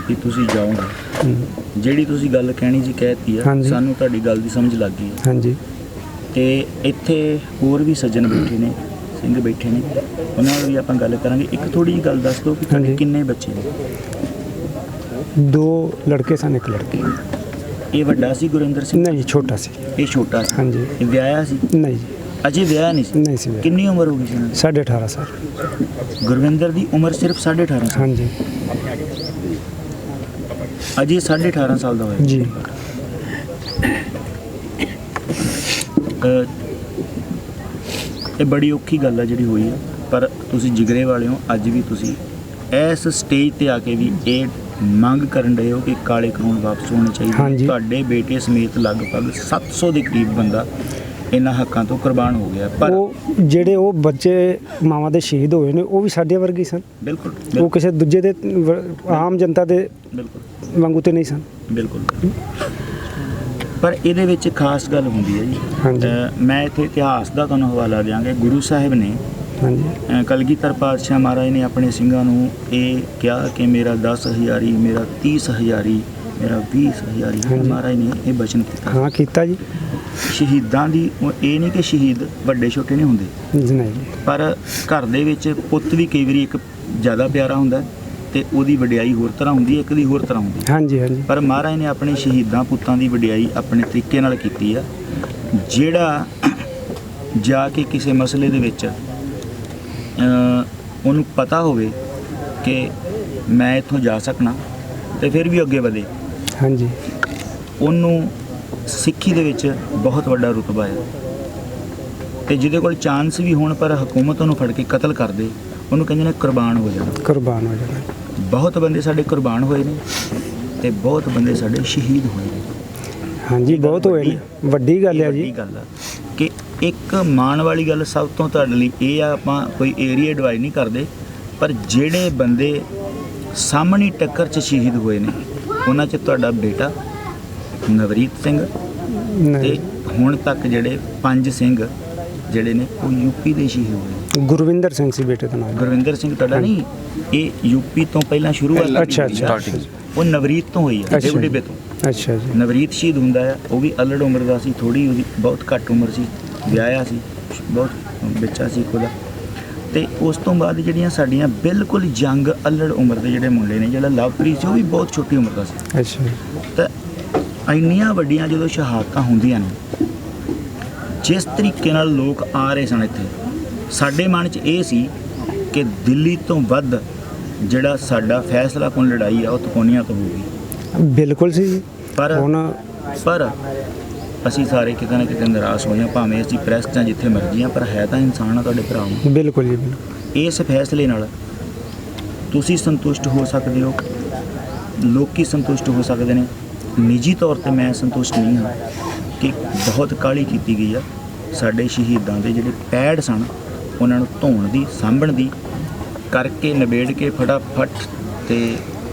ਕਿ ਤੁਸੀਂ ਜਾਓਗੇ। ਜਿਹੜੀ ਤੁਸੀਂ ਗੱਲ ਕਹਿਣੀ ਸੀ ਕਹਿਤੀ ਆ, ਹਾਂਜੀ। ਸਾਨੂੰ ਤੁਹਾਡੀ ਗੱਲ ਦੀ ਸਮਝ ਲੱਗ ਗਈ ਹੈ। ਹਾਂਜੀ ਤੇ ਇੱਥੇ ਹੋਰ ਵੀ ਸੱਜਣ ਬੈਠੇ ਨੇ, ਸਿੰਘ ਬੈਠੇ ਨੇ, ਉਹਨਾਂ ਨਾਲ ਵੀ ਆਪਾਂ ਗੱਲ ਕਰਾਂਗੇ। ਇੱਕ ਥੋੜੀ ਜਿਹੀ ਗੱਲ ਦੱਸ ਦਿਓ ਕਿ ਤੁਹਾਡੇ ਹਾਂਜੀ। ਕਿੰਨੇ ਬੱਚੇ ਨੇ? 2 ਲੜਕੇ ਸਨ, 1 ਲੜਕੀ। ਇਹ ਵੱਡਾ ਸੀ ਗੁਰਿੰਦਰ ਸਿੰਘ? ਨਹੀਂ ਛੋਟਾ ਸੀ। ਇਹ ਛੋਟਾ ਸੀ। ਹਾਂਜੀ। ਇਹ ਵਿਆਹਿਆ ਸੀ? ਨਹੀਂ ਜੀ, ਅਜੇ ਵਿਆਹ ਨਹੀਂ ਸੀ? ਨਹੀਂ ਸੀ ਵਿਆਹ। ਕਿੰਨੀ ਉਮਰ ਹੋ ਗਈ ਸੀ ਇਹਨਾਂ ਦੀ? 18.5 ਸਾਲ। ਗੁਰਵਿੰਦਰ ਦੀ ਉਮਰ ਸਿਰਫ 18.5 ਸਾਲ। ਹਾਂਜੀ ਅਜੇ 18.5 ਸਾਲ ਦਾ ਹੋਇਆ। ਜੀ। ਇਹ ਬੜੀ ਔਖੀ ਗੱਲ ਆ ਜਿਹੜੀ ਹੋਈ ਆ, ਪਰ ਤੁਸੀਂ ਜਿਗਰੇ ਵਾਲੇ ਹੋ। ਅੱਜ ਵੀ ਤੁਸੀਂ ਇਸ ਸਟੇਜ ਤੇ ਆ ਕੇ ਵੀ ਇਹ ਮੰਗ ਕਰਨ ਰਹੇ ਹੋ ਕਿ ਕਾਲੇ ਕਾਨੂੰਨ ਵਾਪਸ ਹੋਣੇ ਚਾਹੀਦੇ। ਹਾਂਜੀ। ਤੁਹਾਡੇ ਬੇਟੇ ਸਮੇਤ ਲਗਭਗ 700 ਦੇ ਕਰੀਬ ਬੰਦਾ ਇਹਨਾਂ ਹੱਕਾਂ ਤੋਂ ਕੁਰਬਾਨ ਹੋ ਗਿਆ। ਪਰ ਉਹ ਜਿਹੜੇ ਉਹ ਬੱਚੇ ਮਾਵਾਂ ਦੇ ਸ਼ਹੀਦ ਹੋਏ ਨੇ ਉਹ ਵੀ ਸਾਡੇ ਵਰਗੇ ਹੀ ਸਨ। ਬਿਲਕੁਲ ਉਹ ਕਿਸੇ ਦੂਜੇ ਦੇ ਆਮ ਜਨਤਾ ਦੇ ਬਿਲਕੁਲ ਵਾਂਗੂ ਤੇ ਨਹੀਂ ਸਨ। ਬਿਲਕੁਲ। ਪਰ ਇਹਦੇ ਵਿੱਚ ਖਾਸ ਗੱਲ ਹੁੰਦੀ ਹੈ ਜੀ। ਹਾਂਜੀ। ਮੈਂ ਇੱਥੇ ਇਤਿਹਾਸ ਦਾ ਤੁਹਾਨੂੰ ਹਵਾਲਾ ਦਿਆਂਗਾ। ਗੁਰੂ ਸਾਹਿਬ ਨੇ ਹਾਂਜੀ ਕਲਗੀਧਰ ਪਾਤਸ਼ਾਹ ਮਹਾਰਾਜ ਨੇ ਆਪਣੇ ਸਿੰਘਾਂ ਨੂੰ ਇਹ ਕਿਹਾ ਕਿ ਮੇਰਾ 10 ਹਜ਼ਾਰੀ, ਮੇਰਾ 30 ਹਜ਼ਾਰੀ, ਮੇਰਾ 20 ਹਜ਼ਾਰੀ। ਹਾਂਜੀ। ਮਹਾਰਾਜ ਨੇ ਇਹ ਬਚਨ ਕੀਤਾ। ਹਾਂ ਕੀਤਾ ਜੀ। ਸ਼ਹੀਦਾਂ ਦੀ ਇਹ ਨਹੀਂ ਕਿ ਸ਼ਹੀਦ ਵੱਡੇ ਛੋਟੇ ਨਹੀਂ ਹੁੰਦੇ, ਨਹੀਂ ਜੀ। ਪਰ ਘਰ ਦੇ ਵਿੱਚ ਪੁੱਤ ਵੀ ਕਈ ਵਾਰੀ ਇੱਕ ਜ਼ਿਆਦਾ ਪਿਆਰਾ ਹੁੰਦਾ ਤੇ ਉਹਦੀ ਵਡਿਆਈ ਹੋਰ ਤਰ੍ਹਾਂ ਹੁੰਦੀ ਹੈ, ਇੱਕ ਦੀ ਹੋਰ ਤਰ੍ਹਾਂ ਹੁੰਦੀ ਹੈ। ਹਾਂਜੀ ਹਾਂਜੀ ਪਰ ਮਹਾਰਾਜ ਨੇ ਆਪਣੇ ਸ਼ਹੀਦਾਂ ਪੁੱਤਾਂ ਦੀ ਵਡਿਆਈ ਆਪਣੇ ਤਰੀਕੇ ਨਾਲ ਕੀਤੀ ਆ। ਜਿਹੜਾ ਜਾ ਕੇ ਕਿਸੇ ਮਸਲੇ ਦੇ ਵਿੱਚ ਉਹਨੂੰ ਪਤਾ ਹੋਵੇ ਕਿ ਮੈਂ ਇੱਥੋਂ ਜਾ ਸਕਣਾ ਤੇ ਫਿਰ ਵੀ ਅੱਗੇ ਵਧੇ, ਹਾਂਜੀ ਉਹਨੂੰ ਸਿੱਖੀ ਦੇ ਵਿੱਚ ਬਹੁਤ ਵੱਡਾ ਰੁਤਬਾ ਹੈ। ਤੇ ਜਿਹਦੇ ਕੋਲ ਚਾਂਸ ਵੀ ਹੋਣ ਪਰ ਹਕੂਮਤ ਉਹਨੂੰ ਫੜ ਕੇ ਕਤਲ ਕਰ ਦੇ, ਉਹਨੂੰ ਕਹਿੰਦੇ ਨੇ ਕੁਰਬਾਨ ਹੋ ਜਾਣਾ। ਕੁਰਬਾਨ ਹੋ ਜਾਣਾ। ਬਹੁਤ ਬੰਦੇ ਸਾਡੇ ਕੁਰਬਾਨ ਹੋਏ ਨੇ ਤੇ ਬਹੁਤ ਬੰਦੇ ਸਾਡੇ ਸ਼ਹੀਦ ਹੋਏ ਨੇ। ਹਾਂਜੀ ਬਹੁਤ ਹੋਏ ਨੇ। ਵੱਡੀ ਗੱਲ ਹੈ ਵੱਡੀ ਜੀ। ਗੱਲ ਆ ਕਿ ਇੱਕ ਮਾਣ ਵਾਲੀ ਗੱਲ ਸਭ ਤੋਂ ਤੁਹਾਡੇ ਲਈ ਇਹ ਆ, ਆਪਾਂ ਕੋਈ ਏਰੀਆ ਡਿਵਾਈਡ ਨਹੀਂ ਕਰਦੇ, ਪਰ ਜਿਹੜੇ ਬੰਦੇ ਸਾਹਮਣੀ ਟੱਕਰ 'ਚ ਸ਼ਹੀਦ ਹੋਏ ਨੇ ਉਹਨਾਂ 'ਚ ਤੁਹਾਡਾ ਬੇਟਾ ਨਵਰੀਤ ਸਿੰਘ ਤੇ ਨਹੀਂ ਹੁਣ ਤੱਕ ਜਿਹੜੇ 5 ਸਿੰਘ ਜਿਹੜੇ ਨੇ ਉਹ ਯੂਪੀ ਦੇ ਸ਼ਹੀਦ ਹੋਏ। ਗੁਰਵਿੰਦਰ ਸਿੰਘ ਸੀ ਬੇਟੇ ਦਾ ਨਾਮ। ਗੁਰਵਿੰਦਰ ਸਿੰਘ ਤੁਹਾਡਾ ਨਹੀਂ, ਇਹ ਯੂਪੀ ਤੋਂ ਪਹਿਲਾਂ ਸ਼ੁਰੂਆਤ ਅੱਛਾ, ਹੋਈ ਆ। ਅੱਛਾ। ਉਹ ਨਵਰੀਤ ਤੋਂ ਹੋਈ ਆ, ਅੱਛਾ ਜੀ। ਡਿਬੇ ਤੋਂ। ਅੱਛਾ ਜੀ। ਨਵਰੀਤ ਸ਼ਹੀਦ ਹੁੰਦਾ ਆ, ਉਹ ਵੀ ਅਲੜ ਉਮਰ ਦਾ ਸੀ, ਥੋੜੀ ਉਹਦੀ ਬਹੁਤ ਘੱਟ ਉਮਰ ਸੀ, ਵਿਆਹਿਆ ਸੀ, ਬਹੁਤ ਬੱਚਾ ਸੀ ਉਹਦਾ। ਤੇ ਉਸ ਤੋਂ ਬਾਅਦ ਜਿਹੜੀਆਂ ਸਾਡੀਆਂ ਬਿਲਕੁਲ ਯੰਗ ਅਲੜ ਉਮਰ ਦੇ ਜਿਹੜੇ ਮੁੰਡੇ ਨੇ, ਜਿਹੜਾ ਲਵਪ੍ਰੀਤ ਸੀ ਉਹ ਵੀ ਬਹੁਤ ਛੋਟੀ ਉਮਰ ਦਾ ਸੀ। ਅੱਛਾ ਤਾਂ ਇੰਨੀਆਂ ਵੱਡੀਆਂ ਜਦੋਂ ਸ਼ਹਾਦਤਾਂ ਹੁੰਦੀਆਂ ਨੇ, ਜਿਸ ਤਰੀਕੇ ਨਾਲ ਲੋਕ ਆ ਰਹੇ ਸਨ ਇੱਥੇ, ਸਾਡੇ ਮਨ 'ਚ ਇਹ ਸੀ ਕਿ ਦਿੱਲੀ ਤੋਂ ਵੱਧ ਜਿਹੜਾ ਸਾਡਾ ਫੈਸਲਾ ਕੁਨ ਲੜਾਈ ਆ ਉਹ ਤਕੋਨੀਆਂ ਤੋਂ ਹੋਊਗੀ। ਬਿਲਕੁਲ ਸੀ ਜੀ। ਪਰ ਹੁਣ ਅਸੀਂ ਸਾਰੇ ਕਿਤੇ ਨਾ ਕਿਤੇ ਨਿਰਾਸ਼ ਹੋਏ ਹਾਂ, ਭਾਵੇਂ ਅਸੀਂ ਪ੍ਰੈਸ ਜਾਂ ਜਿੱਥੇ ਮਰਜ਼ੀ ਹਾਂ, ਪਰ ਹੈ ਤਾਂ ਇਨਸਾਨ ਆ ਤੁਹਾਡੇ ਭਰਾ ਨੂੰ। ਬਿਲਕੁਲ ਜੀ ਬਿਲਕੁਲ। ਇਸ ਫੈਸਲੇ ਨਾਲ ਤੁਸੀਂ ਸੰਤੁਸ਼ਟ ਹੋ ਸਕਦੇ ਹੋ ਲੋਕੀ ਸੰਤੁਸ਼ਟ ਹੋ ਸਕਦੇ ਨੇ। ਨਿੱਜੀ ਤੌਰ ਤੇ ਮੈਂ ਸੰਤੁਸ਼ਟ ਨਹੀਂ ਹਾਂ ਕਿ ਬਹੁਤ ਕਾਹਲੀ ਕੀਤੀ ਗਈ ਆ। ਸਾਡੇ ਸ਼ਹੀਦਾਂ ਦੇ ਜਿਹੜੇ ਪੈੜ ਸਨ ਉਹਨਾਂ ਨੂੰ ਧੋਣ ਦੀ, ਸਾਂਭਣ ਦੀ ਕਰਕੇ ਨਿਬੇੜ ਕੇ ਫਟਾਫਟ ਤੇ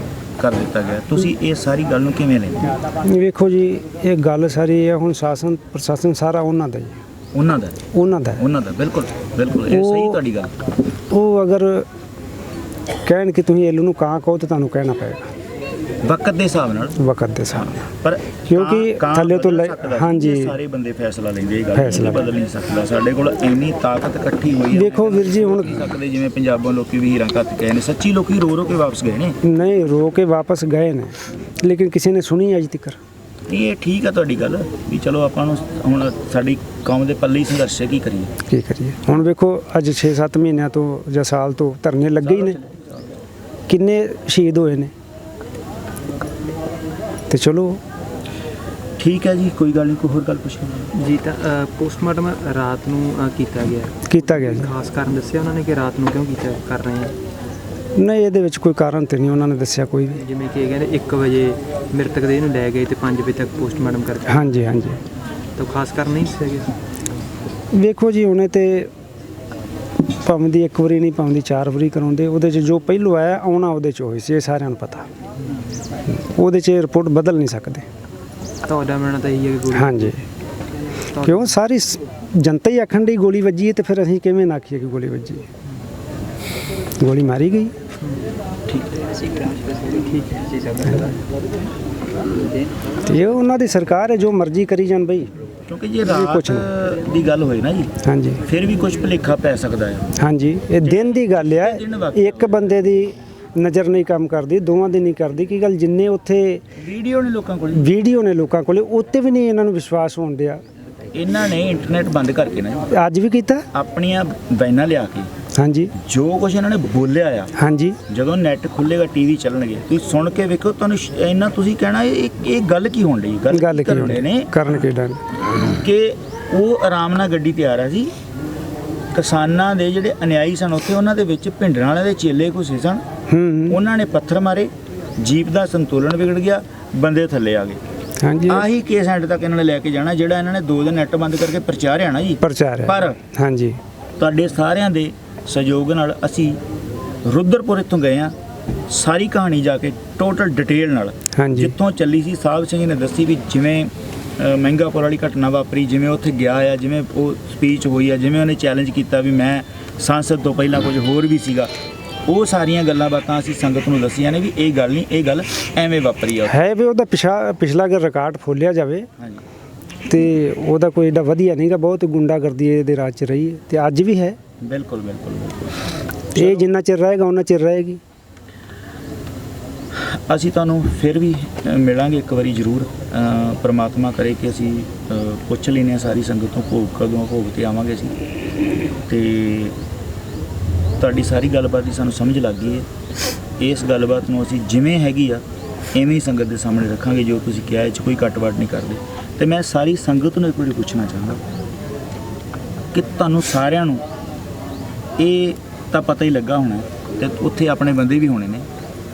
ਕਰ ਦਿੱਤਾ ਗਿਆ। ਤੁਸੀਂ ਇਹ ਸਾਰੀ ਗੱਲ ਨੂੰ ਕਿਵੇਂ ਲੈਂਦੇ? ਵੇਖੋ ਜੀ, ਇਹ ਗੱਲ ਸਾਰੀ ਹੈ ਹੁਣ ਸ਼ਾਸਨ ਪ੍ਰਸ਼ਾਸਨ ਸਾਰਾ ਉਹਨਾਂ ਦਾ ਹੀ ਹੈ। ਉਹਨਾਂ ਦਾ ਉਹਨਾਂ ਦਾ ਬਿਲਕੁਲ ਬਿਲਕੁਲ, ਇਹ ਸਹੀ ਉਹ- ਤੁਹਾਡੀ ਗੱਲ। ਉਹ ਅਗਰ ਕਹਿਣ ਕਿ ਤੁਸੀਂ ਇਹਨੂੰ ਕਾਂ ਕਹੋ ਤਾਂ ਤੁਹਾਨੂੰ ਕਹਿਣਾ ਪਏਗਾ ਵਕਤ ਦੇ ਹਿਸਾਬ ਨਾਲ, ਵਕਤ ਦੇ ਸਾਹਮਣੇ। ਪਰ ਕਿਉਂਕਿ ਕਾਂ ਥੱਲੇ ਤੋਂ ਬਦਲ ਲੈ- ਸਕਦਾ ਸੀ, ਹਾਂਜੀ। ਇਹ ਸਾਰੇ ਬੰਦੇ ਫੈਸਲਾ ਲੈਂਦੇ, ਇਹ ਗੱਲ ਫੈਸਲਾ ਬਦਲ ਨਹੀਂ ਸਕਦਾ। ਸਾਡੇ ਕੋਲ ਇੰਨੀ ਤਾਕਤ ਇਕੱਠੀ ਹੋਈ ਹੈ। ਦੇਖੋ ਵੀਰ ਜੀ, ਹੁਣ ਨਹੀਂ ਸਕਦੇ ਜਿਵੇਂ ਪੰਜਾਬੋਂ ਲੋਕੀ ਵੀ ਹੀਰਾਂ ਘੱਤ ਗਏ ਨੇ, ਸੱਚੀ ਲੋਕੀ ਰੋ ਰੋ ਕੇ ਵਾਪਸ ਗਏ ਨੇ। ਨਹੀਂ ਰੋ ਕੇ ਵਾਪਸ ਗਏ ਨੇ, ਲੇਕਿਨ ਕਿਸੇ ਨੇ ਸੁਣੀ ਅਜ ਤੱਕ। ਇਹ ਠੀਕ ਆ ਤੁਹਾਡੀ ਗੱਲ ਵੀ ਚਲੋ ਆਪਾਂ ਨੂੰ ਹੁਣ ਸਾਡੀ ਕੌਮ ਦੇ ਪੱਲੇ ਹੀ ਸੰਘਰਸ਼ ਹੈ, ਕੀ ਕਰੀਏ। ਕੀ ਕਰੀਏ ਹੁਣ? ਵੇਖੋ ਅੱਜ 6-7 ਮਹੀਨਿਆਂ ਤੋਂ ਜਾਂ ਸਾਲ ਤੋਂ ਧਰਨੇ ਲੱਗੇ ਹੀ ਨੇ, ਕਿੰਨੇ ਸ਼ਹੀਦ ਹੋਏ ਨੇ। ਤੇ ਚਲੋ ਠੀਕ ਹੈ ਜੀ, ਕੋਈ ਗੱਲ ਨਹੀਂ। ਕੋਈ ਹੋਰ ਗੱਲ ਪੁੱਛਣੀ? ਜੀ ਤਾਂ ਪੋਸਟਮਾਰਟਮ ਰਾਤ ਨੂੰ ਕੀਤਾ ਗਿਆ, ਕੀਤਾ ਗਿਆ ਜੀ। ਖਾਸ ਕਾਰਨ ਦੱਸਿਆ ਉਹਨਾਂ ਨੇ ਕਿ ਰਾਤ ਨੂੰ ਕਿਉਂ ਕੀਤਾ ਕਰ ਰਹੇ ਆ? ਨਹੀਂ, ਇਹਦੇ ਵਿੱਚ ਕੋਈ ਕਾਰਨ ਤੇ ਨਹੀਂ ਉਹਨਾਂ ਨੇ ਦੱਸਿਆ ਕੋਈ ਵੀ। ਜਿਵੇਂ ਕਿ ਇਹ ਕਹਿੰਦੇ 1 ਵਜੇ ਮ੍ਰਿਤਕ ਦੇ ਨੂੰ ਲੈ ਗਏ ਤੇ 5 ਵਜੇ ਤੱਕ ਪੋਸਟਮਾਰਟਮ ਕਰਕੇ, ਹਾਂਜੀ ਹਾਂਜੀ। ਤਾਂ ਖਾਸ ਕਾਰਨ ਨਹੀਂ ਸੀਗੇ। ਵੇਖੋ ਜੀ, ਉਹਨੇ ਤੇ ਭਾਵੇਂ ਦੀ 1 ਵਾਰੀ ਨਹੀਂ, ਭਾਵੇਂ ਦੀ 4 ਵਾਰੀ ਕਰਾਉਂਦੇ, ਉਹਦੇ 'ਚ ਜੋ ਪਹਿਲੋਂ ਆਇਆ ਆਉਣਾ ਉਹਦੇ 'ਚ ਹੋਈ ਸੀ, ਇਹ ਸਾਰਿਆਂ ਨੂੰ ਪਤਾ। ਉਹਦੇ 'ਚ ਰਿਪੋਰਟ ਬਦਲ ਨਹੀਂ ਸਕਦੇ। ਤੁਹਾਡਾ ਮੰਨਣਾ ਤਾਂ ਇਹੀ ਹੈ ਕਿ ਗੋਲੀ ਹਾਂਜੀ, ਕਿਉਂ ਸਾਰੀ ਜਨਤਾ ਹੀ ਆਖਣ ਦੀ ਗੋਲੀ ਵੱਜੀ ਹੈ, ਤੇ ਫਿਰ ਅਸੀਂ ਕਿਵੇਂ ਨਾ ਆਖੀਏ ਕਿ ਗੋਲੀ ਵੱਜੀ ਹੈ? ਗੋਲੀ ਮਾਰੀ ਗਈ। ਤੇ ਇਹ ਉਹਨਾਂ ਦੀ ਸਰਕਾਰ ਹੈ, ਜੋ ਮਰਜ਼ੀ ਕਰੀ ਜਾਣ ਬਈ। ਕਿਉਂਕਿ ਜੇ ਰਾਤ ਕੁਛ ਦੀ ਗੱਲ ਹੋਏ ਨਾ ਜੀ, ਹਾਂਜੀ ਫਿਰ ਵੀ ਕੁਝ ਭੁਲੇਖਾ ਪੈ ਸਕਦਾ ਹੈ। ਹਾਂਜੀ, ਇਹ ਦਿਨ ਦੀ ਗੱਲ ਆ। ਦਿਨ ਵਾਕਿਆ। ਇੱਕ ਬੰਦੇ ਦੀ ਨਜ਼ਰ ਨਹੀਂ ਕੰਮ ਕਰਦੀ, ਦੋਵਾਂ ਦੀ ਨਹੀਂ ਕਰਦੀ। ਕੀ ਗੱਲ, ਜਿੰਨੇ ਉੱਥੇ ਵੀਡੀਓ ਨੇ ਲੋਕਾਂ ਕੋਲ, ਵੀਡੀਓ ਨੇ ਲੋਕਾਂ ਕੋਲੇ, ਉੱਤੇ ਵੀ ਨਹੀਂ ਇਹਨਾਂ ਨੂੰ ਵਿਸ਼ਵਾਸ ਹੋਣ ਡਿਆ। ਇਹਨਾਂ ਨੇ ਇੰਟਰਨੈਟ ਬੰਦ ਕਰਕੇ ਨਾ ਜੀ, ਅੱਜ ਵੀ ਕੀਤਾ। ਆਪਣੀਆਂ ਬੈਨਾਂ ਲਿਆ ਕੇ ਹਾਂਜੀ ਜੋ ਕੁਝ ਇਹਨਾਂ ਨੇ ਬੋਲਿਆ ਆ, ਹਾਂਜੀ ਜਦੋਂ ਨੈਟ ਖੁੱਲੇਗਾ, ਟੀਵੀ ਚੱਲਣਗੇ, ਤੁਸੀਂ ਸੁਣ ਕੇ ਵੇਖੋ, ਤੁਹਾਨੂੰ ਇੰਨਾ ਤੁਸੀਂ ਕਹਿਣਾ ਇਹ ਗੱਲ ਕੀ ਹੋਣ ਡਈ, ਗੱਲ ਕੀ ਕਰਨ ਡਏ ਨੇ ਕਰਨ ਕੀ ਡਨ। ਕਿ ਉਹ ਆਰਾਮ ਨਾਲ ਗੱਡੀ ਤੇ ਆ ਰਿਹਾ ਸੀ। ਕਿਸਾਨਾਂ ਦੇ ਜਿਹੜੇ ਅਨਿਆਈ ਸਨ ਉੱਥੇ, ਉਹਨਾਂ ਦੇ ਵਿੱਚ ਭਿੰਡਰਾਂ ਵਾਲਿਆਂ ਦੇ ਚੇਲੇ ਘੁਸੇ ਸਨ। ਉਹਨਾਂ ਨੇ ਪੱਥਰ ਮਾਰੇ, ਜੀਪ ਦਾ ਸੰਤੁਲਨ ਵਿਗੜ ਗਿਆ, ਬੰਦੇ ਥੱਲੇ ਆ ਗਏ। ਹਾਂਜੀ, ਆਹੀ ਕੇਸ ਐਂਡ ਤੱਕ ਇਹਨਾਂ ਨੇ ਲੈ ਕੇ ਜਾਣਾ, ਜਿਹੜਾ ਇਹਨਾਂ ਨੇ 2 ਦਿਨ ਨੈਟ ਬੰਦ ਕਰਕੇ ਪ੍ਰਚਾਰਿਆ ਨਾ ਜੀ। ਪ੍ਰਚਾਰ ਹੈ। ਪਰ ਹਾਂਜੀ ਤੁਹਾਡੇ ਸਾਰਿਆਂ ਦੇ ਸਹਿਯੋਗ ਨਾਲ ਅਸੀਂ ਰੁਦਰਪੁਰ ਇੱਥੋਂ ਗਏ ਆ, ਸਾਰੀ ਕਹਾਣੀ ਜਾ ਕੇ ਟੋਟਲ ਡਿਟੇਲ ਨਾਲ, ਹਾਂਜੀ ਜਿੱਥੋਂ ਚੱਲੀ ਸੀ। ਸਾਹਿਬ ਸਿੰਘ ਨੇ ਦੱਸੀ ਵੀ ਜਿਵੇਂ ਮਹਿੰਗਾਪੁਰ ਵਾਲੀ ਘਟਨਾ ਵਾਪਰੀ, ਜਿਵੇਂ ਉੱਥੇ ਗਿਆ ਆ, ਜਿਵੇਂ ਉਹ ਸਪੀਚ ਹੋਈ ਆ, ਜਿਵੇਂ ਉਹਨੇ ਚੈਲੰਜ ਕੀਤਾ ਵੀ ਮੈਂ ਸੰਸਦ ਤੋਂ ਪਹਿਲਾਂ ਕੁਝ ਹੋਰ ਵੀ ਸੀਗਾ। ਉਹ ਸਾਰੀਆਂ ਗੱਲਾਂ ਬਾਤਾਂ ਅਸੀਂ ਸੰਗਤ ਨੂੰ ਦੱਸੀਆਂ ਨੇ ਵੀ ਇਹ ਗੱਲ ਨਹੀਂ, ਇਹ ਗੱਲ ਐਵੇਂ ਵਾਪਰੀ ਆ। ਹੈ ਵੀ ਉਹਦਾ ਪਿਛਲਾ ਅਗਰ ਰਿਕਾਰਡ ਖੋਲਿਆ ਜਾਵੇ ਹਾਂਜੀ, ਤੇ ਉਹਦਾ ਕੋਈ ਏਡਾ ਵਧੀਆ ਨਹੀਂਗਾ। ਬਹੁਤ ਗੁੰਡਾਗਰਦੀ ਇਹਦੇ ਰਾਜ 'ਚ ਰਹੀ ਹੈ, ਤੇ ਅੱਜ ਵੀ ਹੈ। ਬਿਲਕੁਲ ਬਿਲਕੁਲ ਬਿਲਕੁਲ। ਇਹ ਜਿੰਨਾ ਚਿਰ ਰਹੇਗਾ ਉਹਨਾਂ ਚਿਰ ਰਹੇਗੀ। ਅਸੀਂ ਤੁਹਾਨੂੰ ਫਿਰ ਵੀ ਮਿਲਾਂਗੇ ਇੱਕ ਵਾਰੀ ਜ਼ਰੂਰ। ਪ੍ਰਮਾਤਮਾ ਕਰੇ ਕਿ ਅਸੀਂ ਪੁੱਛ ਲੈਂਦੇ ਹਾਂ ਸਾਰੀ ਸੰਗਤ ਤੋਂ ਭੋਗ ਕਦੋਂ ਭੋਗ ਤੇ ਆਵਾਂਗੇ ਅਸੀਂ। ਤੇ ਤੁਹਾਡੀ ਸਾਰੀ ਗੱਲਬਾਤ ਦੀ ਸਾਨੂੰ ਸਮਝ ਲੱਗ ਗਈ ਹੈ। ਇਸ ਗੱਲਬਾਤ ਨੂੰ ਅਸੀਂ ਜਿਵੇਂ ਹੈਗੀ ਆ ਐਵੇਂ ਹੀ ਸੰਗਤ ਦੇ ਸਾਹਮਣੇ ਰੱਖਾਂਗੇ। ਜੋ ਤੁਸੀਂ ਕਿਹਾ ਇਹ 'ਚ ਕੋਈ ਕੱਟ-ਵੱਟ ਨਹੀਂ ਕਰਦੇ। ਤੇ ਮੈਂ ਸਾਰੀ ਸੰਗਤ ਨੂੰ ਇੱਕ ਵਾਰੀ ਪੁੱਛਣਾ ਚਾਹੁੰਦਾ ਕਿ ਤੁਹਾਨੂੰ ਸਾਰਿਆਂ ਨੂੰ ਇਹ ਤਾਂ ਪਤਾ ਹੀ ਲੱਗਾ ਹੋਣਾ, ਤੇ ਉੱਥੇ ਆਪਣੇ ਬੰਦੇ ਵੀ ਹੋਣੇ ਨੇ,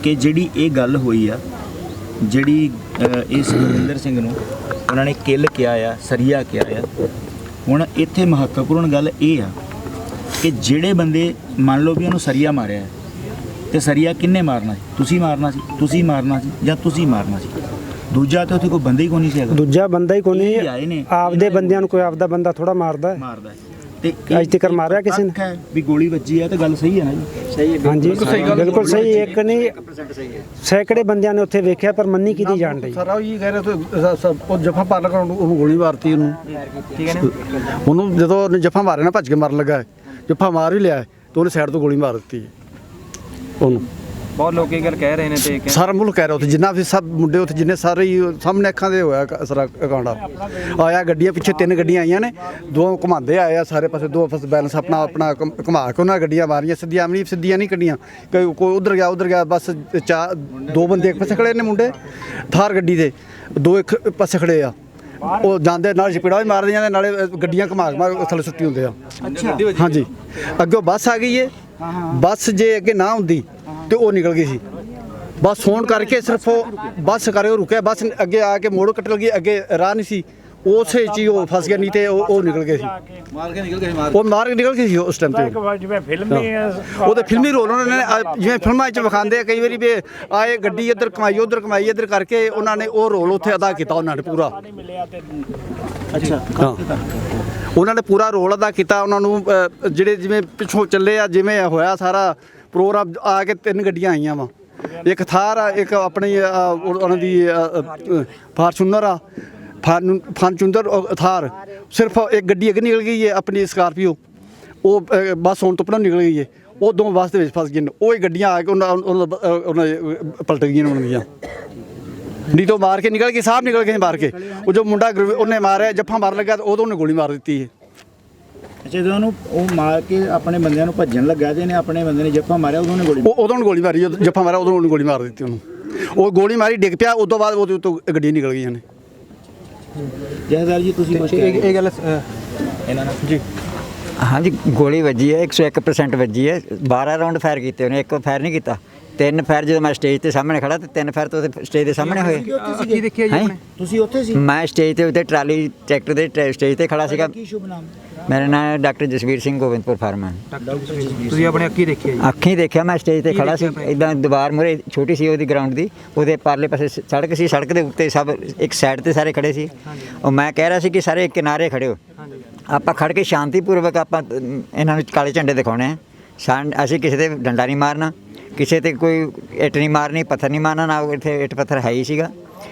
ਕਿ ਜਿਹੜੀ ਇਹ ਗੱਲ ਹੋਈ ਆ, ਜਿਹੜੀ ਇਸ ਗੁਰਵਿੰਦਰ ਸਿੰਘ ਨੂੰ ਉਹਨਾਂ ਨੇ ਕਿੱਲ ਕਿਹਾ ਆ, ਸਰੀਆ ਕਿਹਾ ਆ। ਹੁਣ ਇੱਥੇ ਮਹੱਤਵਪੂਰਨ ਗੱਲ ਇਹ ਆ ਕਿ ਜਿਹੜੇ ਬੰਦੇ ਮੰਨ ਲਓ ਵੀ ਉਹਨੂੰ ਸਰੀਆ ਮਾਰਿਆ ਹੈ, ਤੇ ਸਰੀਆ ਕਿੰਨੇ ਮਾਰਨਾ ਸੀ? ਤੁਸੀਂ ਮਾਰਨਾ ਸੀ, ਤੁਸੀਂ ਮਾਰਨਾ ਸੀ, ਜਾਂ ਤੁਸੀਂ ਮਾਰਨਾ ਸੀ? ਦੂਜਾ ਤਾਂ ਉੱਥੇ ਕੋਈ ਬੰਦਾ ਹੀ ਕੋਈ ਨਹੀਂ ਸੀ ਹੈਗਾ। ਦੂਜਾ ਬੰਦਾ ਹੀ ਕੋਈ ਇਹ ਆਏ ਨੇ। ਨਹੀਂ। ਆਪਦੇ ਬੰਦਿਆਂ ਨੂੰ ਕੋਈ ਆਪਦਾ ਬੰਦਾ ਥੋੜਾ ਮਾਰਦਾ ਹੈ। ਮਾਰਦਾ ਹੈ। ਤੇ ਅੱਜ ਤੱਕ ਮਾਰਿਆ ਕਿਸੇ ਨੇ? ਹੈ ਵੀ ਗੋਲੀ ਵੱਜੀ ਹੈ, ਤੇ ਗੱਲ ਸਹੀ ਹੈ ਨਾ ਜੀ? ਸਹੀ ਹੈ, ਹਾਂਜੀ ਬਿਲਕੁਲ ਸਹੀ। ਇੱਕ ਨਹੀਂ, ਸੈਂਕੜੇ ਬੰਦਿਆਂ ਨੇ ਉੱਥੇ ਵੇਖਿਆ, ਪਰ ਮੰਨੀ ਕਿਹਦੀ ਜਾਣ ਰਹੀ। ਸਾਰਾ ਇਹ ਕਹਿ ਰਿਹਾ ਤੇ ਉਹ ਜਫਾ ਪਾਲਕ ਉਹਨੂੰ ਗੋਲੀ ਮਾਰਤੀ ਉਹਨੂੰ। ਠੀਕ ਹੈ ਨਾ? ਉਹਨੂੰ ਜਦੋਂ ਉਹਨੇ ਜਫਾ ਮਾਰਿਆ ਨਾ, ਭੱਜ ਕੇ ਮਰਨ ਲੱਗਾ, ਜਫਾ ਮਾਰ ਵੀ ਲਿਆ ਤੇ ਉਹਨੇ ਸਾਈਡ ਤੋਂ ਗੋਲੀ ਮਾਰ ਦਿੱਤੀ ਉਹਨੂੰ। ਬਹੁਤ ਲੋਕ ਇਹ ਗੱਲ ਕਹਿ ਰਹੇ ਨੇ ਤੇ ਸਾਰਾ ਮੁਲਕ ਕਹਿ ਰਿਹਾ ਉੱਥੇ, ਜਿੰਨਾ ਵੀ ਸਭ ਮੁੰਡੇ ਉੱਥੇ ਜਿੰਨੇ ਸਾਰੇ ਹੀ ਸਾਹਮਣੇ ਅੱਖਾਂ ਦੇ ਹੋਇਆ ਸਾਰਾ ਕਾਂਡਾ ਆਇਆ। ਗੱਡੀਆਂ ਪਿੱਛੇ 3 ਗੱਡੀਆਂ ਆਈਆਂ ਨੇ, 2 ਘੁਮਾਉਂਦੇ ਆਏ ਆ ਸਾਰੇ ਪਾਸੇ, 2 ਫਸ ਬੈਲੈਂਸ ਆਪਣਾ ਘੁਮਾ ਕੇ ਉਹਨਾਂ ਗੱਡੀਆਂ ਮਾਰੀਆਂ। ਸਿੱਧੀਆਂ ਨਹੀਂ ਕੱਢੀਆਂ, ਕੋਈ ਉਧਰ ਗਿਆ ਬਸ। 2 ਬੰਦੇ ਇੱਕ ਪਾਸੇ ਖੜੇ ਨੇ ਮੁੰਡੇ ਥਾਰ ਗੱਡੀ ਦੇ, 2 ਇੱਕ ਪਾਸੇ ਖੜੇ ਆ। ਉਹ ਜਾਂਦੇ ਨਾਲ ਚਪੇੜਾ ਵੀ ਮਾਰਦੇ ਜਾਂਦੇ, ਨਾਲੇ ਗੱਡੀਆਂ ਘੁਮਾ ਥੱਲੇ ਸੁੱਟੀ ਹੁੰਦੇ ਆ। ਹਾਂਜੀ, ਅੱਗੇ ਬੱਸ ਆ ਗਈ ਏ। ਬੱਸ ਜੇ ਅੱਗੇ ਨਾ ਹੁੰਦੀ ਤੇ ਉਹ ਨਿਕਲ ਗਈ ਸੀ। ਬਸ ਫੋਨ ਕਰਕੇ ਸਿਰਫ ਉਹ ਬੱਸ ਕਰੇ ਉਹ ਰੁਕਿਆ, ਬੱਸ ਅੱਗੇ ਆ ਕੇ ਮੋੜ ਕੱਟ ਲੱਗੀ, ਅੱਗੇ ਰਾਹ ਨਹੀਂ ਸੀ, ਉਸੇ 'ਚ ਹੀ ਉਹ ਫਸ ਗਿਆ, ਨਹੀਂ ਤੇ ਉਹ ਨਿਕਲ ਗਏ ਸੀ, ਮਾਰ ਕੇ ਨਿਕਲ ਗਏ ਸੀ ਉਸ ਟਾਈਮ ਤੇ। ਜਿਵੇਂ ਫਿਲਮੀ ਉਹਦੇ ਫਿਲਮੀ ਰੋਲ ਉਹਨਾਂ ਨੇ ਜਿਵੇਂ ਫਿਲਮਾਂ 'ਚ ਵਿਖਾਉਂਦੇ ਆ ਕਈ ਵਾਰੀ ਵੀ ਆਏ ਗੱਡੀ ਇੱਧਰ ਕਮਾਈ ਇੱਧਰ ਕਰਕੇ ਉਹਨਾਂ ਨੇ ਉਹ ਰੋਲ ਉੱਥੇ ਅਦਾ ਕੀਤਾ ਉਹਨਾਂ ਨੇ ਪੂਰਾ। ਅੱਛਾ ਹਾਂ ਉਹਨਾਂ ਨੇ ਪੂਰਾ ਰੋਲ ਅਦਾ ਕੀਤਾ। ਉਹਨਾਂ ਨੂੰ ਜਿਹੜੇ ਜਿਵੇਂ ਪਿੱਛੋਂ ਚੱਲੇ ਆ, ਜਿਵੇਂ ਹੋਇਆ ਸਾਰਾ ਪ੍ਰੋਗਰਾਮ, ਆ ਕੇ 3 ਗੱਡੀਆਂ ਆਈਆਂ ਵਾ, ਇੱਕ ਥਾਰ ਆ, ਇੱਕ ਆਪਣੀ ਉਹਨਾਂ ਦੀ ਫਾਰਚੂਨਰ ਆ, ਫਾਰਚੂਨਰ ਥਾਰ, ਸਿਰਫ ਇੱਕ ਗੱਡੀ ਅੱਗੇ ਨਿਕਲ ਗਈ ਹੈ ਆਪਣੀ ਸਕਾਰਪੀਓ, ਉਹ ਬੱਸ ਹੁਣ ਤੋਂ ਪਹਿਲਾਂ ਨਿਕਲ ਗਈ ਹੈ, ਉਹ 2 ਬੱਸ ਦੇ ਵਿੱਚ ਫਸ ਗਏ ਨੇ, ਉਹ ਹੀ ਗੱਡੀਆਂ ਆ ਕੇ ਉਹਨਾਂ ਪਲਟ ਗਈਆਂ ਉਹਨਾਂ ਦੀਆਂ, ਨਹੀਂ ਤੋਂ ਮਾਰ ਕੇ ਨਿਕਲ ਗਏ, ਸਾਹਿਬ ਨਿਕਲ ਗਏ ਮਾਰ ਕੇ। ਉਹ ਜੋ ਮੁੰਡਾ ਉਹਨੇ ਮਾਰਿਆ, ਜੱਫਾ ਮਾਰਨ ਲੱਗਾ, ਉਦੋਂ ਉਹਨੇ ਗੋਲੀ ਮਾਰ ਦਿੱਤੀ ਹੈ। ਅੱਛਾ ਜਦੋਂ ਉਹਨੂੰ ਉਹ ਮਾਰ ਕੇ ਆਪਣੇ ਬੰਦਿਆਂ ਨੂੰ ਭੱਜਣ ਲੱਗਾ ਤੇ ਇਹਨੇ ਆਪਣੇ ਬੰਦੇ ਨੇ ਜੱਫਾ ਮਾਰਿਆ, ਉਦੋਂ ਉਹਨੇ ਗੋਲੀ ਮਾਰੀ, ਜਦੋਂ ਜੱਫਾ ਮਾਰਿਆ ਉਦੋਂ ਉਹਨੇ ਗੋਲੀ ਮਾਰ ਦਿੱਤੀ ਉਹਨੂੰ, ਉਹ ਗੋਲੀ ਮਾਰੀ, ਡਿੱਗ ਪਿਆ, ਉਸ ਤੋਂ ਬਾਅਦ ਉਹਦੇ ਉੱਤੋਂ ਗੱਡੀਆਂ ਨਿਕਲ ਗਈਆਂ ਨੇ। ਜਹਦਾਰ ਜੀ ਤੁਸੀਂ ਕੁਝ ਇਹ ਗੱਲ ਇਹਨਾਂ ਨਾਲ ਜੀ ਹਾਂਜੀ, ਗੋਲੀ ਵੱਜੀ ਹੈ, 101% ਵੱਜੀ ਹੈ। 12 ਰਾਉਂਡ ਫਾਇਰ ਕੀਤੇ ਉਹਨੇ, ਇੱਕ ਫਾਇਰ ਨਹੀਂ ਕੀਤਾ। 3 ਫਾਇਰ ਜਦੋਂ ਮੈਂ ਸਟੇਜ ਤੇ ਸਾਹਮਣੇ ਖੜਾ ਤੇ 3 ਫਾਇਰ ਤੋਂ ਸਟੇਜ ਦੇ ਸਾਹਮਣੇ ਹੋਏ। ਕੀ ਦੇਖਿਆ ਜੀ ਹੈਂ? ਆਪਣੇ? ਤੁਸੀਂ ਉੱਥੇ ਸੀ? ਮੈਂ ਸਟੇਜ ਤੇ ਉੱਤੇ ਟਰਾਲੀ ਟਰੈਕਟਰ ਦੇ ਸਟੇਜ ਤੇ ਖੜਾ ਸੀਗਾ। ਕੀ ਸ਼ੁਭ ਨਾਮ? ਮੇਰਾ ਨਾਮ ਹੈ ਡਾਕਟਰ ਜਸਵੀਰ ਸਿੰਘ ਗੋਬਿੰਦਪੁਰ ਫਾਰਮਨ। ਤੁਸੀਂ ਆਪਣੇ ਅੱਖੀ ਦੇਖਿਆ ਜੀ? ਅੱਖੀਂ ਦੇਖਿਆ, ਮੈਂ ਸਟੇਜ ਤੇ ਖੜਾ ਸੀ, ਇਦਾਂ ਦੀਵਾਰ ਮੂਹਰੇ ਛੋਟੀ ਸੀ ਉਹਦੀ ਗਰਾਊਂਡ ਦੀ, ਉਹਦੇ ਪਰਲੇ ਪਾਸੇ ਸੜਕ ਸੀ, ਸੜਕ ਦੇ ਉੱਤੇ ਸਭ ਇੱਕ ਸਾਈਡ ਤੇ ਸਾਰੇ ਖੜੇ ਸੀ। ਉਹ ਮੈਂ ਕਹਿ ਰਿਹਾ ਸੀ ਕਿ ਸਾਰੇ ਕਿਨਾਰੇ ਖੜੇ ਹੋ, ਆਪਾਂ ਖੜ ਕੇ ਸ਼ਾਂਤੀਪੂਰਵਕ ਆਪਾਂ ਇਹਨਾਂ ਨੂੰ ਕਾਲੇ ਝੰਡੇ ਦਿਖਾਉਣੇ ਆ। ਅਸੀਂ ਕਿਸੇ ਤੇ ਡੰਡਾ ਨਹੀਂ ਮਾਰਨਾ, ਕਿਸੇ ਤੇ ਕੋਈ ਇੱਟ ਨਹੀਂ ਮਾਰਨੀ, ਪੱਥਰ ਨਹੀਂ ਮਾਰਨਾ, ਨਾ ਇੱਥੇ ਇੱਟ ਪੱਥਰ ਹੈ ਹੀ ਸੀਗਾ।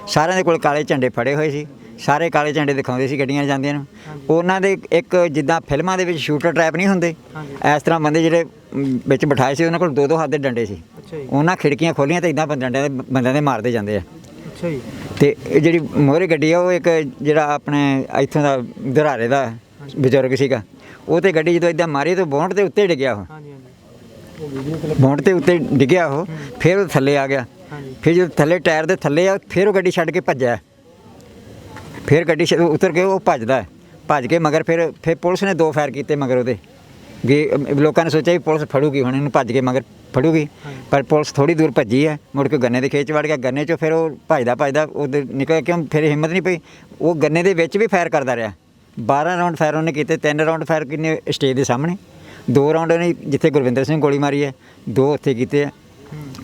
ਸਾਰਿਆਂ ਦੇ ਕੋਲ ਕਾਲੇ ਝੰਡੇ ਫੜੇ ਹੋਏ ਸੀ, ਸਾਰੇ ਕਾਲੇ ਝੰਡੇ ਦਿਖਾਉਂਦੇ ਸੀ ਗੱਡੀਆਂ ਜਾਂਦੀਆਂ ਨੂੰ। ਉਹਨਾਂ ਦੇ ਇੱਕ ਜਿੱਦਾਂ ਫਿਲਮਾਂ ਦੇ ਵਿੱਚ ਸ਼ੂਟਰ ਟਰੈਪ ਨਹੀਂ ਹੁੰਦੇ, ਇਸ ਤਰ੍ਹਾਂ ਬੰਦੇ ਜਿਹੜੇ ਵਿੱਚ ਬਿਠਾਏ ਸੀ, ਉਹਨਾਂ ਕੋਲ 2-2 ਹੱਥ ਦੇ ਡੰਡੇ ਸੀ। ਉਹਨਾਂ ਖਿੜਕੀਆਂ ਖੋਲੀਆਂ ਤੇ ਇਦਾਂ ਬੰਦਿਆਂ ਦੇ ਮਾਰਦੇ ਜਾਂਦੇ ਆ। ਅੱਛਾ ਜੀ। ਤੇ ਇਹ ਜਿਹੜੀ ਮੋਹਰੇ ਗੱਡੀ ਆ, ਉਹ ਇੱਕ ਜਿਹੜਾ ਆਪਣੇ ਇੱਥੋਂ ਦਾ ਦਰਾਰੇ ਦਾ ਬਜ਼ੁਰਗ ਸੀਗਾ, ਉਹ ਤੇ ਗੱਡੀ ਜਦੋਂ ਇਦਾਂ ਮਾਰੀ ਤਾਂ ਬੌਂਡ ਦੇ ਉੱਤੇ ਡਿੱਗਿਆ ਉਹ, ਬੌਂਡ ਦੇ ਉੱਤੇ ਡਿੱਗਿਆ ਉਹ, ਫਿਰ ਉਹ ਥੱਲੇ ਆ ਗਿਆ। ਫਿਰ ਜਦੋਂ ਥੱਲੇ ਟਾਇਰ ਦੇ ਥੱਲੇ ਆ, ਫਿਰ ਉਹ ਗੱਡੀ ਛੱਡ ਕੇ ਭੱਜਿਆ, ਫਿਰ ਗੱਡੀ ਉਤਰ ਕੇ ਉਹ ਭੱਜਦਾ, ਭੱਜ ਕੇ ਮਗਰ ਫਿਰ ਪੁਲਿਸ ਨੇ 2 ਫਾਇਰ ਕੀਤੇ ਮਗਰ ਉਹਦੇ। ਲੋਕਾਂ ਨੇ ਸੋਚਿਆ ਵੀ ਪੁਲਿਸ ਫੜੂਗੀ, ਹੁਣ ਇਹਨੂੰ ਭੱਜ ਕੇ ਮਗਰ ਫੜੂਗੀ, ਪਰ ਪੁਲਿਸ ਥੋੜੀ ਦੂਰ ਭੱਜੀ ਹੈ, ਮੁੜ ਕੇ ਗੰਨੇ ਦੇ ਖੇਤ 'ਚ ਵੜ ਗਿਆ। ਗੰਨੇ 'ਚੋਂ ਫਿਰ ਉਹ ਭੱਜਦਾ ਉਹਦੇ ਨਿਕਲ, ਕਿਉਂ ਫਿਰ ਹਿੰਮਤ ਨਹੀਂ ਪਈ, ਉਹ ਗੰਨੇ ਦੇ ਵਿੱਚ ਵੀ ਫਾਇਰ ਕਰਦਾ ਰਿਹਾ। 12 ਰਾਉਂਡ ਫਾਇਰ ਉਹਨੇ ਕੀਤੇ, 3 ਰਾਉਂਡ ਫਾਇਰ ਕਿੰਨੇ ਸਟੇਜ ਦੇ ਸਾਹਮਣੇ, 2 ਰਾਉਂਡ ਉਹਨੇ ਜਿੱਥੇ ਗੁਰਵਿੰਦਰ ਸਿੰਘ ਗੋਲੀ ਮਾਰੀ ਹੈ, 2 ਉੱਥੇ ਕੀਤੇ ਆ।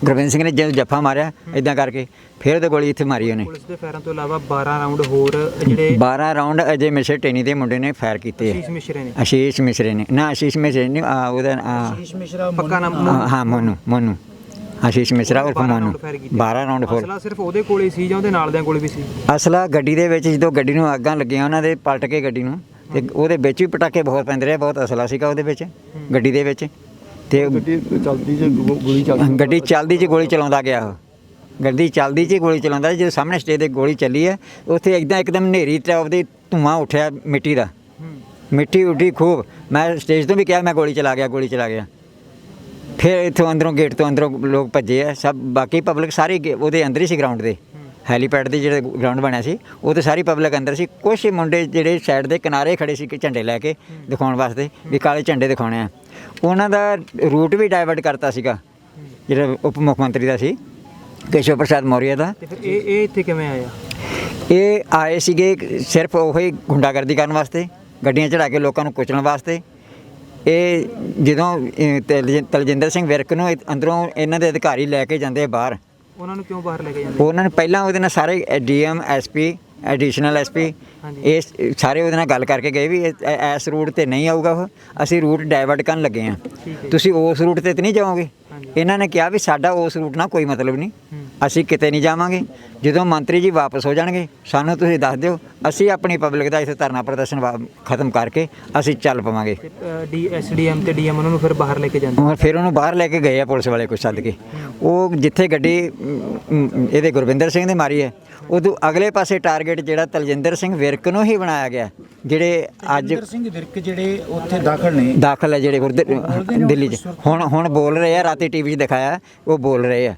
ਗੁਰਵਿੰਦਰ ਸਿੰਘ ਨੇ ਜਦੋਂ ਜੱਫਾ ਮਾਰਿਆ ਇਦਾਂ ਕਰਕੇ, ਫਿਰ ਉਹਦੇ ਗੋਲੀ ਇੱਥੇ ਮਾਰੀ ਉਹਨੇ। ਪੁਲਿਸ ਦੇ ਫਾਇਰਾਂ ਤੋਂ ਇਲਾਵਾ 12 ਰਾਉਂਡ ਹੋਰ ਜਿਹੜੇ 12 ਰਾਉਂਡ ਅਜੇ ਮਿਸ਼ਰ ਟੇਨੀ ਦੇ ਮੁੰਡੇ ਨੇ ਫਾਇਰ ਕੀਤੇ ਆ। ਆਸ਼ੀਸ਼ ਮਿਸ਼ਰੇ ਨੇ, ਨਾ ਆਸ਼ੀਸ਼ ਮਿਸ਼ਰੇ ਨੇ, ਉਹਦਾ ਆਸ਼ੀਸ਼ ਮਿਸ਼ਰਾ ਪੱਕਾ ਨਾਮ? ਹਾਂ ਮੋਨੂ ਆਸ਼ੀਸ਼ ਮਿਸ਼ਰਾ ਉਰਫ ਮੋਨੂ। 12 round four. ਅਸਲਾ ਸਿਰਫ ਉਹਦੇ ਕੋਲੇ ਸੀ ਜਾਂ ਉਹਦੇ ਨਾਲ ਦਿਆਂ ਕੋਲੇ ਵੀ ਸੀ? ਅਸਲਾ ਗੱਡੀ ਦੇ ਵਿੱਚ, ਜਦੋਂ ਗੱਡੀ ਨੂੰ ਅੱਗਾਂ ਲੱਗੀਆਂ ਉਹਨਾਂ ਦੇ ਪਲਟ ਕੇ ਗੱਡੀ ਨੂੰ, ਤੇ ਉਹਦੇ ਵਿੱਚ ਵੀ ਪਟਾਕੇ ਬਹੁਤ ਪੈਂਦੇ ਰਹੇ, ਬਹੁਤ ਅਸਲਾ ਸੀਗਾ ਉਹਦੇ ਵਿੱਚ ਗੱਡੀ ਦੇ ਵਿੱਚ। ਤੇ ਗੱਡੀ ਚੱਲਦੀ 'ਚ ਗੋਲੀ ਚਲਾਉਂਦਾ ਗਿਆ ਉਹ, ਗੱਡੀ ਚੱਲਦੀ 'ਚ ਗੋਲੀ ਚਲਾਉਂਦਾ। ਜਦੋਂ ਸਾਹਮਣੇ ਸਟੇਜ 'ਤੇ ਗੋਲੀ ਚੱਲੀ ਹੈ, ਉੱਥੇ ਇੱਕਦਮ ਹਨੇਰੀ ਟਾਈਪ ਦੀ ਧੂੰਆਂ ਉੱਠਿਆ ਮਿੱਟੀ ਦਾ, ਮਿੱਟੀ ਉੱਡੀ ਖੂਬ। ਮੈਂ ਸਟੇਜ ਤੋਂ ਵੀ ਕਿਹਾ ਮੈਂ ਗੋਲੀ ਚਲਾ ਗਿਆ। ਫਿਰ ਇੱਥੋਂ ਅੰਦਰੋਂ ਗੇਟ ਤੋਂ ਅੰਦਰੋਂ ਲੋਕ ਭੱਜੇ ਆ ਸਭ, ਬਾਕੀ ਪਬਲਿਕ ਸਾਰੀ ਉਹਦੇ ਅੰਦਰ ਹੀ ਸੀ, ਗਰਾਊਂਡ ਦੇ ਹੈਲੀਪੈਡ ਦੇ ਜਿਹੜੇ ਗਰਾਊਂਡ ਬਣਿਆ ਸੀ ਉਹ ਤੇ ਸਾਰੀ ਪਬਲਿਕ ਅੰਦਰ ਸੀ। ਕੁਛ ਮੁੰਡੇ ਜਿਹੜੇ ਸਾਈਡ ਦੇ ਕਿਨਾਰੇ ਖੜੇ ਸੀ ਕਿ ਝੰਡੇ ਲੈ ਕੇ ਦਿਖਾਉਣ ਵਾਸਤੇ ਵੀ ਕਾਲੇ ਝੰਡੇ ਦਿਖਾਉਣੇ ਆ, ਉਹਨਾਂ ਦਾ ਰੂਟ ਵੀ ਡਾਇਵਰਟ ਕਰਤਾ ਸੀਗਾ ਜਿਹੜਾ ਉਪ ਮੁੱਖ ਮੰਤਰੀ ਦਾ ਸੀ, ਕੇਸ਼ਵ ਪ੍ਰਸਾਦ ਮੌਰੀਆ ਦਾ। ਤੇ ਫਿਰ ਇਹ ਇੱਥੇ ਕਿਵੇਂ ਆਇਆ? ਇਹ ਆਏ ਸੀਗੇ ਸਿਰਫ ਉਹੀ ਗੁੰਡਾਗਰਦੀ ਕਰਨ ਵਾਸਤੇ, ਗੱਡੀਆਂ ਚੜਾ ਕੇ ਲੋਕਾਂ ਨੂੰ ਕੁਚਲਣ ਵਾਸਤੇ। ਇਹ ਜਦੋਂ ਤਲਜਿੰਦਰ ਸਿੰਘ ਵਿਰਕ ਨੂੰ ਅੰਦਰੋਂ ਇਹਨਾਂ ਦੇ ਅਧਿਕਾਰੀ ਲੈ ਕੇ ਜਾਂਦੇ ਬਾਹਰ, ਉਹਨਾਂ ਨੂੰ ਕਿਉਂ ਬਾਹਰ ਲੈ ਕੇ ਜਾਂਦੇ? ਉਹਨਾਂ ਨੇ ਪਹਿਲਾਂ ਉਹਦੇ ਨਾਲ ਸਾਰੇ DM SP ਐਡੀਸ਼ਨਲ SP ਇਹ ਸਾਰੇ ਉਹਦੇ ਨਾਲ ਗੱਲ ਕਰਕੇ ਗਏ ਵੀ ਇਸ ਰੂਟ ਤੇ ਨਹੀਂ ਆਊਗਾ, ਉਹ ਅਸੀਂ ਰੂਟ ਡਾਇਵਰਟ ਕਰਨ ਲੱਗੇ ਹਾਂ, ਤੁਸੀਂ ਉਸ ਰੂਟ ਤੇ ਨਹੀਂ ਜਾਓਗੇ। ਇਹਨਾਂ ਨੇ ਕਿਹਾ ਵੀ ਸਾਡਾ ਉਸ ਰੂਟ ਨਾਲ ਕੋਈ ਮਤਲਬ ਨਹੀਂ, ਅਸੀਂ ਕਿਤੇ ਨਹੀਂ ਜਾਵਾਂਗੇ, ਜਦੋਂ ਮੰਤਰੀ ਜੀ ਵਾਪਸ ਹੋ ਜਾਣਗੇ ਸਾਨੂੰ ਤੁਸੀਂ ਦੱਸ ਦਿਓ, ਅਸੀਂ ਆਪਣੀ ਪਬਲਿਕ ਦਾ ਇੱਥੇ ਧਰਨਾ ਪ੍ਰਦਰਸ਼ਨ ਖਤਮ ਕਰਕੇ ਅਸੀਂ ਚੱਲ ਪਵਾਂਗੇ। SDM ਤੇ DM ਉਹਨਾਂ ਨੂੰ ਫਿਰ ਬਾਹਰ ਲੈ ਕੇ ਜਾਂਦੇ? ਫਿਰ ਉਹਨੂੰ ਬਾਹਰ ਲੈ ਕੇ ਗਏ ਆ ਪੁਲਿਸ ਵਾਲੇ ਕੁਛ ਸੱਦ ਕੇ। ਉਹ ਜਿੱਥੇ ਗੱਡੀ ਇਹਦੇ ਗੁਰਵਿੰਦਰ ਸਿੰਘ ਨੇ ਮਾਰੀ ਹੈ, ਉਦੋਂ ਅਗਲੇ ਪਾਸੇ ਟਾਰਗੇਟ ਜਿਹੜਾ ਤਲਜਿੰਦਰ ਸਿੰਘ ਵਿਰਕ ਨੂੰ ਹੀ ਬਣਾਇਆ ਗਿਆ, ਜਿਹੜੇ ਅੱਜ ਤਲਜਿੰਦਰ ਸਿੰਘ ਵਿਰਕ ਜਿਹੜੇ ਉੱਥੇ ਦਾਖਲ ਹੈ ਜਿਹੜੇ ਦਿੱਲੀ 'ਚ ਹੁਣ ਬੋਲ ਰਹੇ ਆ, ਰਾਤੀ TV 'ਚ ਦਿਖਾਇਆ ਉਹ ਬੋਲ ਰਹੇ ਆ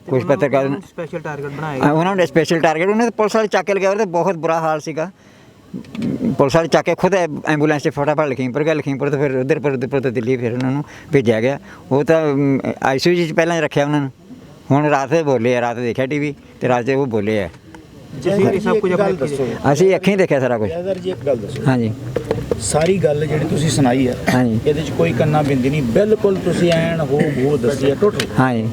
ਕੁਝ ਪੱਤਰਕਾਰ। ਸਪੈਸ਼ਲ ਟਾਰਗੇਟ ਬਣਾਇਆ ਉਹਨਾਂ ਨੇ ਸਪੈਸ਼ਲ ਟਾਰਗੇਟ, ਉਹਨੇ ਪੁਲਿਸ ਵਾਲੇ ਚੱਕ ਕੇ ਲਗਾਇਆ, ਉਹਦਾ ਬਹੁਤ ਬੁਰਾ ਹਾਲ ਸੀਗਾ। ਪੁਲਿਸ ਵਾਲੇ ਚੱਕ ਕੇ ਖੁਦ ਐਂਬੂਲੈਂਸ 'ਚ ਫਟਾਫਟ ਲਖੀਮਪੁਰ ਗਿਆ, ਲਖੀਮਪੁਰ ਤੋਂ ਫਿਰ ਉੱਧਰ ਤੋਂ ਦਿੱਲੀ ਫਿਰ ਉਹਨਾਂ ਨੂੰ ਭੇਜਿਆ ਗਿਆ। ਉਹ ਤਾਂ ICU 'ਚ ਪਹਿਲਾਂ ਰੱਖਿਆ ਉਹਨਾਂ ਨੂੰ, ਹੁਣ ਰਾਤ ਦੇ ਬੋਲੇ ਆ, ਰਾਤ ਦੇਖਿਆ ਟੀਵੀ ਤੇ ਰਾਤ ਦੇ ਉਹ ਬੋਲੇ ਆ। ਇਹ ਸਭ ਕੁਝ ਆਪਣੇ ਦੱਸੋ ਅਸੀਂ ਅੱਖੀਂ ਦੇਖਿਆ ਸਾਰਾ ਕੁਝ। ਜੈਦਰ ਜੀ, ਇੱਕ ਗੱਲ ਦੱਸੋ, ਹਾਂਜੀ ਸਾਰੀ ਗੱਲ ਜਿਹੜੀ ਤੁਸੀਂ ਸੁਣਾਈ ਹੈ ਹਾਂਜੀ ਇਹਦੇ 'ਚ ਕੋਈ ਕੰਨਾ ਬਿੰਦੀ ਨਹੀਂ, ਬਿਲਕੁਲ ਤੁਸੀਂ ਐਨ ਹੋ ਦੱਸੀ ਹੈ ਟੋਟਲ। ਹਾਂਜੀ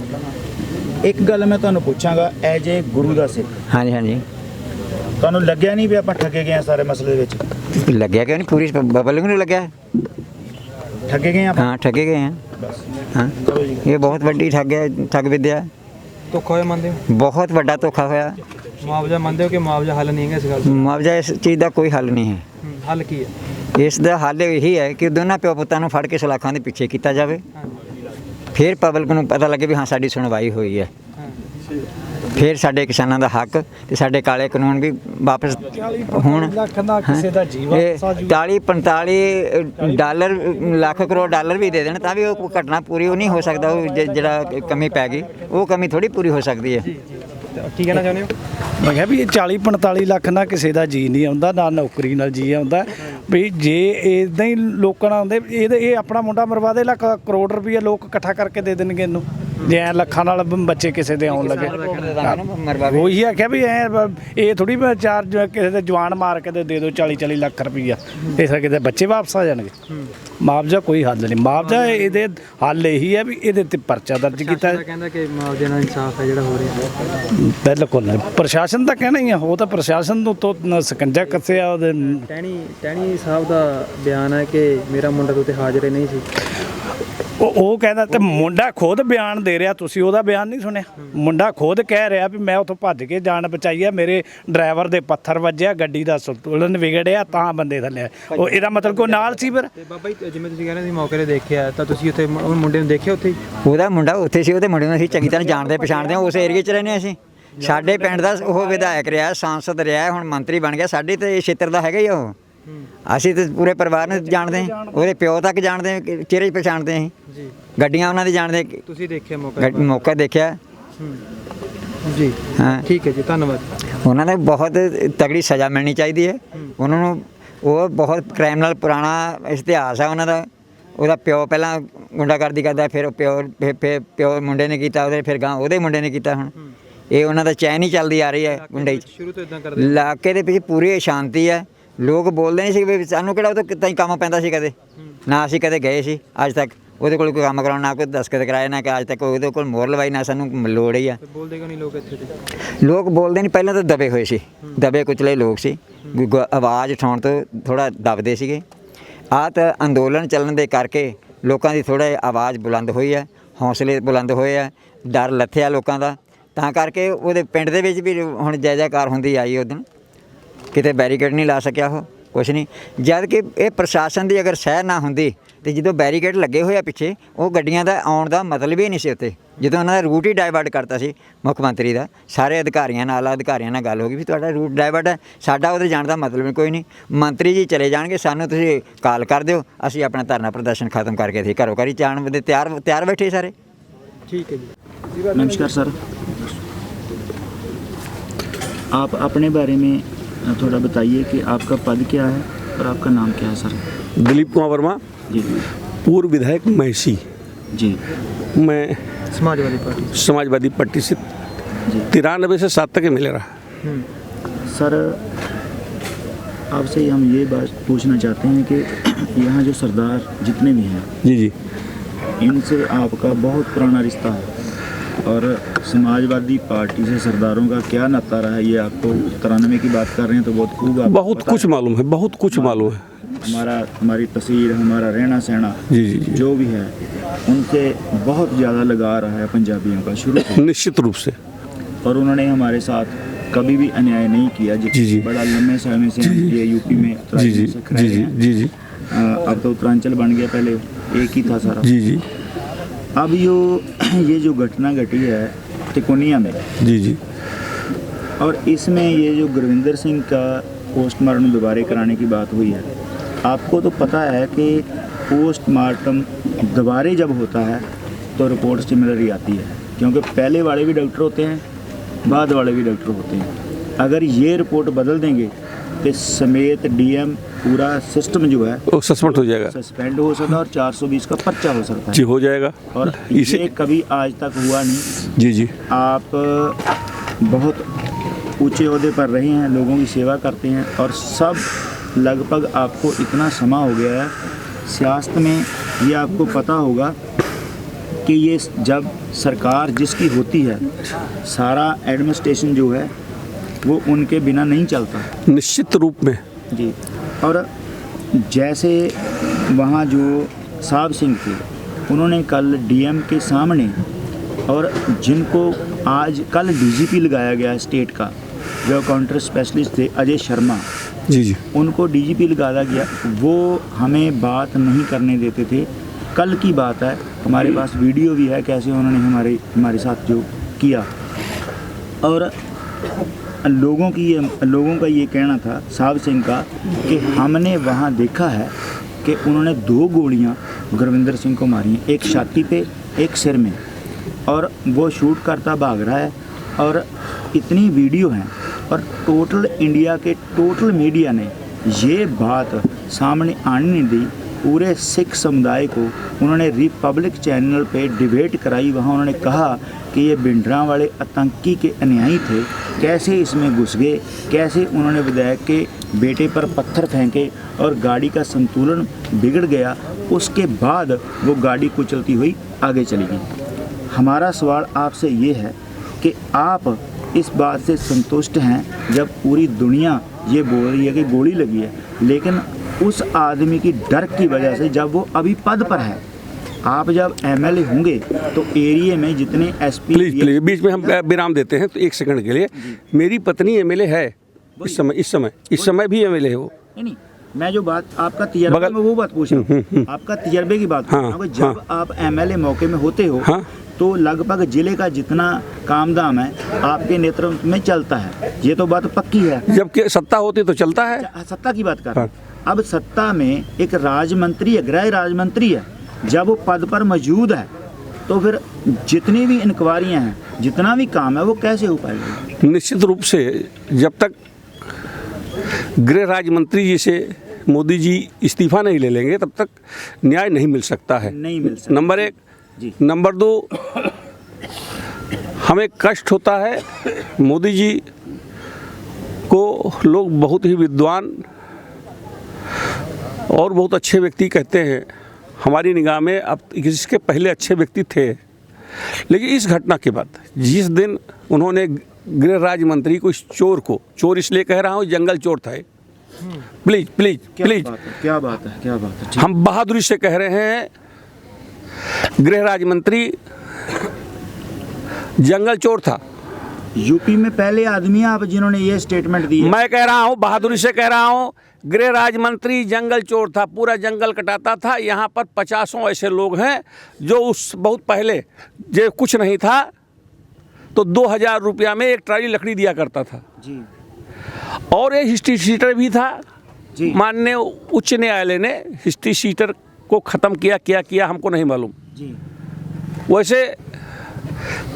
ਇੱਕ ਗੱਲ ਮੈਂ ਤੁਹਾਨੂੰ ਪੁੱਛਾਂਗਾ, ਐਜ ਏ ਗੁਰੂ ਦਾ ਸਿੱਖ, ਹਾਂਜੀ ਹਾਂਜੀ ਤੁਹਾਨੂੰ ਲੱਗਿਆ ਨਹੀਂ ਵੀ ਆਪਾਂ ਠੱਗੇ ਗਏ ਆ ਸਾਰੇ ਮਸਲੇ ਦੇ ਵਿੱਚ? ਲੱਗਿਆ ਕਿਉਂ ਨਹੀਂ, ਪੂਰੀ ਬਬਲ ਨੂੰ ਲੱਗਿਆ। ਠੱਗੇ ਗਏ ਆਪਾਂ? ਹਾਂ ਠੱਗੇ ਗਏ ਹਾਂ। ਬਸ ਹਾਂ ਚਲੋ ਜੀ। ਇਹ ਬਹੁਤ ਵੱਡੀ ਠੱਗ ਵਿਦਿਆ, ਧੋਖਾ ਹੋਇਆ ਮੰਨਦੇ ਹੋ? ਬਹੁਤ ਵੱਡਾ ਧੋਖਾ ਹੋਇਆ। ਮੁਆਵਜ਼ਾ ਮੰਨਦੇ ਹੋ ਕਿ ਮੁਆਵਜ਼ਾ ਹੱਲ ਨਹੀਂ ਹੈਗਾ ਇਸ ਗੱਲ ਦਾ? ਮੁਆਵਜ਼ਾ ਇਸ ਚੀਜ਼ ਦਾ ਕੋਈ ਹੱਲ ਨਹੀਂ ਹੈ। ਹੱਲ ਕੀ ਹੈ? ਇਸ ਦਾ ਹੱਲ ਇਹੀ ਹੈ ਕਿ ਦੋਨਾਂ ਪਿਓ ਪੁੱਤਾਂ ਨੂੰ ਫੜ ਕੇ ਸਲਾਖਾਂ ਦੇ ਪਿੱਛੇ ਕੀਤਾ ਜਾਵੇ, ਫਿਰ ਪਬਲਿਕ ਨੂੰ ਪਤਾ ਲੱਗੇ ਵੀ ਹਾਂ ਸਾਡੀ ਸੁਣਵਾਈ ਹੋਈ ਹੈ, ਫਿਰ ਸਾਡੇ ਕਿਸਾਨਾਂ ਦਾ ਹੱਕ ਤੇ ਸਾਡੇ ਕਾਲੇ ਕਾਨੂੰਨ ਵੀ ਵਾਪਸ ਹੋਣ। ਲੱਖ ਦਾ ਕਿਸੇ ਦਾ ਜੀਵਨ 40-45 ਡਾਲਰ ਲੱਖ ਕਰੋੜ ਡਾਲਰ ਵੀ ਦੇ ਦੇਣ ਤਾਂ ਵੀ ਉਹ ਘਟਨਾ ਪੂਰੀ ਉਹ ਨਹੀਂ ਹੋ ਸਕਦਾ। ਉਹ ਜਿਹੜਾ ਕਮੀ ਪੈ ਗਈ ਉਹ ਕਮੀ ਥੋੜੀ ਪੂਰੀ ਹੋ ਸਕਦੀ ਹੈ। ਕੀ ਕਹਿਣਾ ਚਾਹੁੰਦੇ ਹੋ? ਮੈਂ ਕਿਹਾ ਵੀ ਇਹ 40-45 ਲੱਖ ਨਾਲ ਕਿਸੇ ਦਾ ਜੀ ਨਹੀਂ ਆਉਂਦਾ, ਨਾ ਨੌਕਰੀ ਨਾਲ ਜੀ ਆਉਂਦਾ। ਵੀ ਜੇ ਇਦਾਂ ਹੀ ਲੋਕਾਂ ਨਾਲ ਆਉਂਦੇ, ਇਹ ਆਪਣਾ ਮੁੰਡਾ ਮਰਵਾ ਦੇ, ਲੱਖ ਕਰੋੜ ਰੁਪਈਆ ਲੋਕ ਇਕੱਠਾ ਕਰਕੇ ਦੇ ਦੇਣਗੇ ਇਹਨੂੰ, ਜੇ ਐਂ ਲੱਖਾਂ ਨਾਲ ਬੱਚੇ ਕਿਸੇ ਦੇ ਆਉਣ ਲੱਗੇ। ਉਹੀ ਆਖਿਆ ਵੀ ਇਹ ਥੋੜੀ ਚਾਰ ਕਿਸੇ ਦੇ ਜਵਾਨ ਮਾਰ ਕੇ ਦੇ ਦਿਓ 40-40 ਲੱਖ ਰੁਪਈਆ, ਇਸ ਕਿਤੇ ਬੱਚੇ ਵਾਪਸ ਆ ਜਾਣਗੇ। ਮੁਆਵਜ਼ਾ ਕੋਈ ਹੱਲ ਨਹੀਂ, ਮੁਆਵਜ਼ਾ ਇਹਦੇ ਹੱਲ ਇਹੀ ਹੈ ਵੀ ਇਹਦੇ ਤੇ ਪਰਚਾ ਦਰਜ ਕੀਤਾ। ਕਹਿੰਦਾ ਕਿ ਮੁਆਵਜ਼ੇ ਨਾਲ ਇਨਸਾਫ ਹੈ ਜਿਹੜਾ ਹੋ ਰਿਹਾ। ਬਿਲਕੁਲ ਨਹੀਂ, ਪ੍ਰਸ਼ਾਸਨ ਤਾਂ ਕਹਿਣਾ ਹੀ ਆ, ਉਹ ਤਾਂ ਪ੍ਰਸ਼ਾਸਨ ਨੂੰ ਤੋਂ ਸਕੰਜਾ ਕੱਸਿਆ ਉਹਦੇ। ਟਹਿਣੀ ਸਾਹਿਬ ਦਾ ਬਿਆਨ ਹੈ ਕਿ ਮੇਰਾ ਮੁੰਡਾ ਤੋਂ ਤੇ ਹਾਜ਼ਰ ਨਹੀਂ ਸੀ। ਉਹ ਕਹਿੰਦਾ, ਤੇ ਮੁੰਡਾ ਖੁਦ ਬਿਆਨ ਦੇ ਰਿਹਾ, ਤੁਸੀਂ ਉਹਦਾ ਬਿਆਨ ਨਹੀਂ ਸੁਣਿਆ? ਮੁੰਡਾ ਖੁਦ ਕਹਿ ਰਿਹਾ ਵੀ ਮੈਂ ਉੱਥੋਂ ਭੱਜ ਕੇ ਜਾਨ ਬਚਾਈ ਆ, ਮੇਰੇ ਡਰਾਈਵਰ ਦੇ ਪੱਥਰ ਵੱਜਿਆ, ਗੱਡੀ ਦਾ ਸੰਤੁਲਨ ਵਿਗੜਿਆ, ਤਾਂ ਬੰਦੇ ਥੱਲੇ ਆਏ। ਉਹ ਇਹਦਾ ਮਤਲਬ ਕੋਈ ਨਾਲ ਸੀ ਫਿਰ? ਤੇ ਬਾਬਾ ਜੀ ਜਿਵੇਂ ਤੁਸੀਂ ਕਹਿੰਦੇ ਸੀ ਮੌਕੇ 'ਤੇ ਦੇਖਿਆ, ਤਾਂ ਤੁਸੀਂ ਉੱਥੇ ਮੁੰਡੇ ਨੂੰ ਦੇਖਿਆ ਉੱਥੇ? ਉਹਦਾ ਮੁੰਡਾ ਉੱਥੇ ਸੀ, ਉਹਦੇ ਮੁੰਡੇ ਨੂੰ ਅਸੀਂ ਚੰਗੀ ਤਰ੍ਹਾਂ ਜਾਣਦੇ ਪਛਾਣਦੇ ਹਾਂ, ਉਸ ਏਰੀਏ 'ਚ ਰਹਿੰਦੇ ਅਸੀਂ। ਸਾਡੇ ਪਿੰਡ ਦਾ ਉਹ ਵਿਧਾਇਕ ਰਿਹਾ, ਸਾਂਸਦ ਰਿਹਾ, ਹੁਣ ਮੰਤਰੀ ਬਣ ਗਿਆ। ਸਾਡੇ ਤੇ ਛੇਤਰ ਦਾ ਹੈਗਾ ਹੀ ਉਹ। ਅਸੀਂ ਤੇ ਪੂਰੇ ਪਰਿਵਾਰ ਨੂੰ ਜਾਣਦੇ ਹਾਂ, ਉਹਦੇ ਪਿਓ ਤੱਕ ਜਾਣਦੇ ਹਾਂ, ਚਿਹਰੇ ਪਛਾਣਦੇ ਹਾਂ ਜੀ, ਗੱਡੀਆਂ ਉਹਨਾਂ ਦੀ ਜਾਣਦੇ। ਤੁਸੀਂ ਦੇਖਿਆ ਮੌਕਾ? ਮੌਕਾ ਦੇਖਿਆ ਜੀ। ਹਾਂ ਠੀਕ ਹੈ ਜੀ, ਧੰਨਵਾਦ। ਉਹਨਾਂ ਨੂੰ ਬਹੁਤ ਤਗੜੀ ਸਜ਼ਾ ਮਿਲਣੀ ਚਾਹੀਦੀ ਹੈ। ਉਹਨਾਂ ਨੂੰ, ਉਹ ਬਹੁਤ ਕ੍ਰਾਈਮ ਪੁਰਾਣਾ ਇਤਿਹਾਸ ਹੈ ਉਹਨਾਂ ਦਾ। ਉਹਦਾ ਪਿਓ ਪਹਿਲਾਂ ਗੁੰਡਾਗਰਦੀ ਕਰਦਾ, ਫਿਰ ਪਿਓ ਮੁੰਡੇ ਨੇ ਕੀਤਾ, ਉਹਦੇ ਫਿਰ ਗਾਂ ਉਹਦੇ ਮੁੰਡੇ ਨੇ ਕੀਤਾ। ਹੁਣ ਇਹ ਉਹਨਾਂ ਦਾ ਚੈਨ ਹੀ ਚੱਲਦੀ ਆ ਰਹੀ ਹੈ ਗੁੰਡੇ 'ਚ। ਸ਼ੁਰੂ ਤੋਂ ਇਦਾਂ ਕਰਦੇ ਇਲਾਕੇ ਦੇ ਵਿੱਚ ਪੂਰੀ ਅਸ਼ਾਂਤੀ ਹੈ। ਲੋਕ ਬੋਲਦੇ ਨਹੀਂ ਸੀ ਵੀ ਸਾਨੂੰ ਕਿਹੜਾ ਉਹ ਤੋਂ ਕਿੱਦਾਂ ਹੀ ਕੰਮ ਪੈਂਦਾ ਸੀ, ਕਦੇ ਨਾ ਅਸੀਂ ਕਦੇ ਗਏ ਸੀ ਅੱਜ ਤੱਕ ਉਹਦੇ ਕੋਲ ਕੋਈ ਕੰਮ ਕਰਾਉਣ, ਨਾ ਕੋਈ ਦਸਤਖਤ ਕਰਾਏ, ਨਾ ਕਿ ਅੱਜ ਤੱਕ ਉਹਦੇ ਕੋਲ ਮੋਹਰ ਲਵਾਈ, ਨਾ ਸਾਨੂੰ ਲੋੜ ਹੀ ਆ। ਬੋਲਦੇ ਕਿਉਂ ਨਹੀਂ ਲੋਕ ਇੱਥੇ ਦੇ? ਲੋਕ ਬੋਲਦੇ ਨਹੀਂ, ਪਹਿਲਾਂ ਤਾਂ ਦਬੇ ਹੋਏ ਸੀ, ਦਬੇ ਕੁਚਲੇ ਲੋਕ ਸੀ, ਆਵਾਜ਼ ਉਠਾਉਣ ਤੋਂ ਥੋੜਾ ਦਬਦੇ ਸੀਗੇ। ਆਹ ਤਾਂ ਅੰਦੋਲਨ ਚੱਲਣ ਦੇ ਕਰਕੇ ਲੋਕਾਂ ਦੀ ਥੋੜਾ ਆਵਾਜ਼ ਬੁਲੰਦ ਹੋਈ ਹੈ, ਹੌਸਲੇ ਬੁਲੰਦ ਹੋਏ ਆ, ਡਰ ਲੱਥਿਆ ਲੋਕਾਂ ਦਾ, ਤਾਂ ਕਰਕੇ ਉਹਦੇ ਪਿੰਡ ਦੇ ਵਿੱਚ ਵੀ ਹੁਣ ਜੈ ਜੈਕਾਰ ਹੁੰਦੀ ਆਈ। ਉਦੋਂ ਕਿਤੇ ਬੈਰੀਕੇਡ ਨਹੀਂ ਲਾ ਸਕਿਆ ਉਹ, ਕੁਛ ਨਹੀਂ। ਜਦ ਕਿ ਇਹ ਪ੍ਰਸ਼ਾਸਨ ਦੀ ਅਗਰ ਸਹਿ ਨਾ ਹੁੰਦੀ ਤੇ ਜਦੋਂ ਬੈਰੀਕੇਡ ਲੱਗੇ ਹੋਏ ਆ ਪਿੱਛੇ, ਉਹ ਗੱਡੀਆਂ ਦਾ ਆਉਣ ਦਾ ਮਤਲਬ ਹੀ ਨਹੀਂ ਸੀ ਉੱਥੇ। ਜਦੋਂ ਉਹਨਾਂ ਦਾ ਰੂਟ ਹੀ ਡਾਇਵਰਟ ਕਰਤਾ ਸੀ ਮੁੱਖ ਮੰਤਰੀ ਦਾ, ਸਾਰੇ ਅਧਿਕਾਰੀਆਂ ਨਾਲ, ਆਲਾ ਅਧਿਕਾਰੀਆਂ ਨਾਲ ਗੱਲ ਹੋ ਗਈ ਵੀ ਤੁਹਾਡਾ ਰੂਟ ਡਾਇਵਰਟ ਹੈ, ਸਾਡਾ ਉਹਦੇ ਜਾਣ ਦਾ ਮਤਲਬ ਕੋਈ ਨਹੀਂ। ਮੰਤਰੀ ਜੀ ਚਲੇ ਜਾਣਗੇ, ਸਾਨੂੰ ਤੁਸੀਂ ਕਾਲ ਕਰ ਦਿਓ, ਅਸੀਂ ਆਪਣਾ ਧਰਨਾ ਪ੍ਰਦਰਸ਼ਨ ਖਤਮ ਕਰਕੇ ਅਸੀਂ ਘਰੋਂ ਘਰੀ ਜਾਣ ਦੇ ਤਿਆਰ ਬੈਠੇ ਸਾਰੇ। ठीक है जी। नमस्कार सर, आप अपने बारे में थोड़ा बताइए कि आपका पद क्या है और आपका नाम क्या है सर? दिलीप कुमार वर्मा जी पूर्व विधायक मैसी। जी मैं समाजवादी पार्टी से जी 93 से 7 तक मिले रहा। सर, आपसे हम ये बात पूछना चाहते हैं कि यहाँ जो सरदार जितने भी हैं जी जी इनसे आपका बहुत पुराना रिश्ता है और समाजवादी पार्टी से सरदारों का क्या नाता रहा है, ये आपको 93 की बात कर रहे हैं तो बहुत खूब आपको बहुत पता कुछ है। मालूम है, बहुत कुछ मालूम है। हमारी तस्वीर, हमारा रहना सहना जी जी जी जो भी है उनसे बहुत ज़्यादा लगा रहा है पंजाबियों का शुरू से, निश्चित रूप से। और उन्होंने हमारे साथ कभी भी अन्याय नहीं किया। जी जी बड़ा लंबे समय से हम ये यूपी में जी जी जी जी जी जी अब तो उत्तरांचल बन गया, पहले एक ही था सारा। जी जी अब ये जो घटना घटी है तिकोनिया में जी जी और इसमें ये जो गुरविंदर सिंह का पोस्टमार्टम दोबारा कराने की बात हुई है, आपको तो पता है कि पोस्टमार्टम दोबारा जब होता है तो रिपोर्ट सिमिलर ही आती है, क्योंकि पहले वाले भी डॉक्टर होते हैं, बाद वाले भी डॉक्टर होते हैं। अगर ये रिपोर्ट बदल देंगे ਤੇ ਸਮੇਤ डीएम पूरा सिस्टम जो है वो सस्पेंड हो जाएगा सस्पेंड हो सकता है और 420 का पर्चा हो सकता जी, है हो जाएगा। और इसे ये कभी आज तक हुआ नहीं। जी जी आप बहुत ऊंचे ओहदे पर रहे हैं, लोगों की सेवा करते हैं और सब लगभग आपको इतना समा हो गया है सियासत में, ये आपको पता होगा कि ये जब सरकार जिसकी होती है सारा एडमिनिस्ट्रेशन जो है वो उनके बिना नहीं चलता। निश्चित रूप में जी। और जैसे वहाँ जो साहब सिंह थे उन्होंने कल डीएम के सामने, और जिनको आज कल डीजीपी लगाया गया स्टेट का, जो काउंटर स्पेशलिस्ट थे अजय शर्मा, जी जी उनको डीजीपी लगाया गया, वो हमें बात नहीं करने देते थे। कल की बात है, हमारे पास वीडियो भी है कैसे उन्होंने हमारे साथ जो किया। और लोगों का ये कहना था साहब सिंह का कि हमने वहाँ देखा है कि उन्होंने 2 गोलियाँ गुरविंदर सिंह को मारी हैं, एक छाती पे एक सिर में, और वो शूट करता भाग रहा है। और इतनी वीडियो हैं और टोटल इंडिया के टोटल मीडिया ने ये बात सामने आने नहीं दी। पूरे सिख समुदाय को उन्होंने रिपब्लिक चैनल पे डिबेट कराई। वहाँ उन्होंने कहा कि ये भिंडरा वाले आतंकी के अनुयायी थे, कैसे इसमें घुस गए, कैसे उन्होंने विधायक के बेटे पर पत्थर फेंके और गाड़ी का संतुलन बिगड़ गया। उसके बाद वो गाड़ी कुचलती हुई आगे चली गई। हमारा सवाल आपसे ये है कि आप इस बात से संतुष्ट हैं जब पूरी दुनिया ये बोल रही है कि गोली लगी है, लेकिन उस आदमी की डर की वजह से जब वो अभी पद पर है, आप जब एमएलए होंगे तो एरिया में जितने एसपी, प्लीज बीच में हम विराम देते हैं तो 1 सेकंड के लिए। मेरी पत्नी एमएलए है इस समय भी एमएलए है वो। नहीं, मैं जो बात आपका तजर्बा में वो बात पूछ रहा हूँ, आपका तजर्बे की बात पूछ रहा हूँ। जब आप एमएलए मौके में होते हो तो लगभग जिले का जितना काम धाम है आपके नेतृत्व में चलता है, ये तो बात पक्की है। जबकि सत्ता होती तो चलता है। सत्ता की बात कर रहा हूँ। अब सत्ता में एक राजमंत्री है, गृह राजमंत्री है, जब वो पद पर मौजूद है तो फिर जितनी भी इंक्वायरियां हैं, जितना भी काम है, वो कैसे हो पाएगा? निश्चित रूप से जब तक गृह राज्य मंत्री जी से मोदी जी इस्तीफा नहीं ले लेंगे तब तक न्याय नहीं मिल सकता है। नहीं मिल सकता। नंबर 1। जी। नंबर 2, हमें कष्ट होता है, मोदी जी को लोग बहुत ही विद्वान और बहुत अच्छे व्यक्ति कहते हैं। हमारी निगाह में अब इसके पहले अच्छे व्यक्ति थे, लेकिन इस घटना के बाद जिस दिन उन्होंने गृह राज्य मंत्री को, इस चोर को, चोर इसलिए कह रहा हूँ जंगल चोर था, प्लीज प्लीज प्लीज, क्या बात है, हम बहादुरी से कह रहे हैं गृह राज्य मंत्री जंगल चोर था। यूपी में पहले आदमी आप जिन्होंने ये स्टेटमेंट दी है। मैं कह रहा हूँ, बहादुरी से कह रहा हूँ, गृह राज्य मंत्री जंगल चोर था, पूरा जंगल कटाता था। यहाँ पर 50 ऐसे लोग हैं जो उस बहुत पहले जो कुछ नहीं था तो 2000 रुपया में एक ट्राली लकड़ी दिया करता था जी। और ये हिस्ट्री शीटर भी था जी। माननीय उच्च न्यायालय ने हिस्ट्री शीटर को ख़त्म किया हमको नहीं मालूम जी। वैसे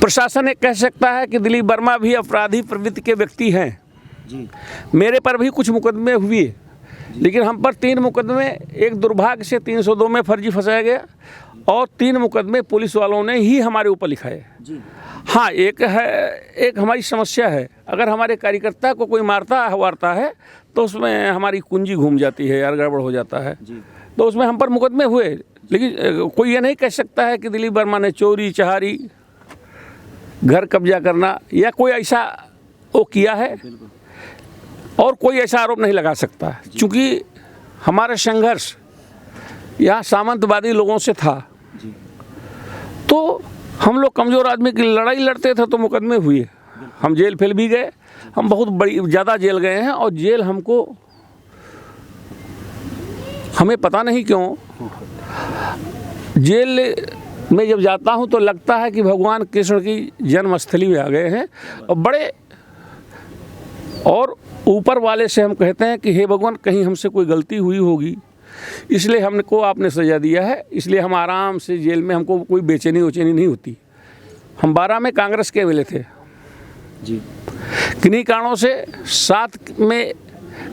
प्रशासन ये कह सकता है कि दिलीप वर्मा भी अपराधी प्रवृत्ति के व्यक्ति हैं जी। मेरे पर भी कुछ मुकदमे हुए, लेकिन हम पर 3 मुकदमे, एक दुर्भाग्य से 302 में फर्जी फंसाया गया और 3 मुकदमे पुलिस वालों ने ही हमारे ऊपर लिखाए जी। हाँ, एक हमारी समस्या है, अगर हमारे कार्यकर्ता को कोई वारता है तो उसमें हमारी कुंजी घूम जाती है यार, गड़बड़ हो जाता है जी। तो उसमें हम पर मुकदमे हुए, लेकिन कोई ये नहीं कह सकता है कि दिलीप वर्मा ने चोरी चहारी, घर कब्जा करना या कोई ऐसा वो किया है, और कोई ऐसा आरोप नहीं लगा सकता, क्योंकि हमारा संघर्ष यहाँ सामंतवादी लोगों से था। तो हम लोग कमज़ोर आदमी की लड़ाई लड़ते थे तो मुकदमे हुए, हम जेल फेल भी गए, हम बहुत ज़्यादा जेल गए हैं। और जेल हमें पता नहीं क्यों जेल में जब जाता हूँ तो लगता है कि भगवान कृष्ण की जन्मस्थली में आ गए हैं। और ऊपर वाले से हम कहते हैं कि हे भगवान, कहीं हमसे कोई गलती हुई होगी, इसलिए हमको आपने सज़ा दिया है, इसलिए हम आराम से जेल में, हमको कोई बेचैनी नहीं होती। हम 12 में कांग्रेस के एमएलए थे जी, किन्हीं कारणों से 7 में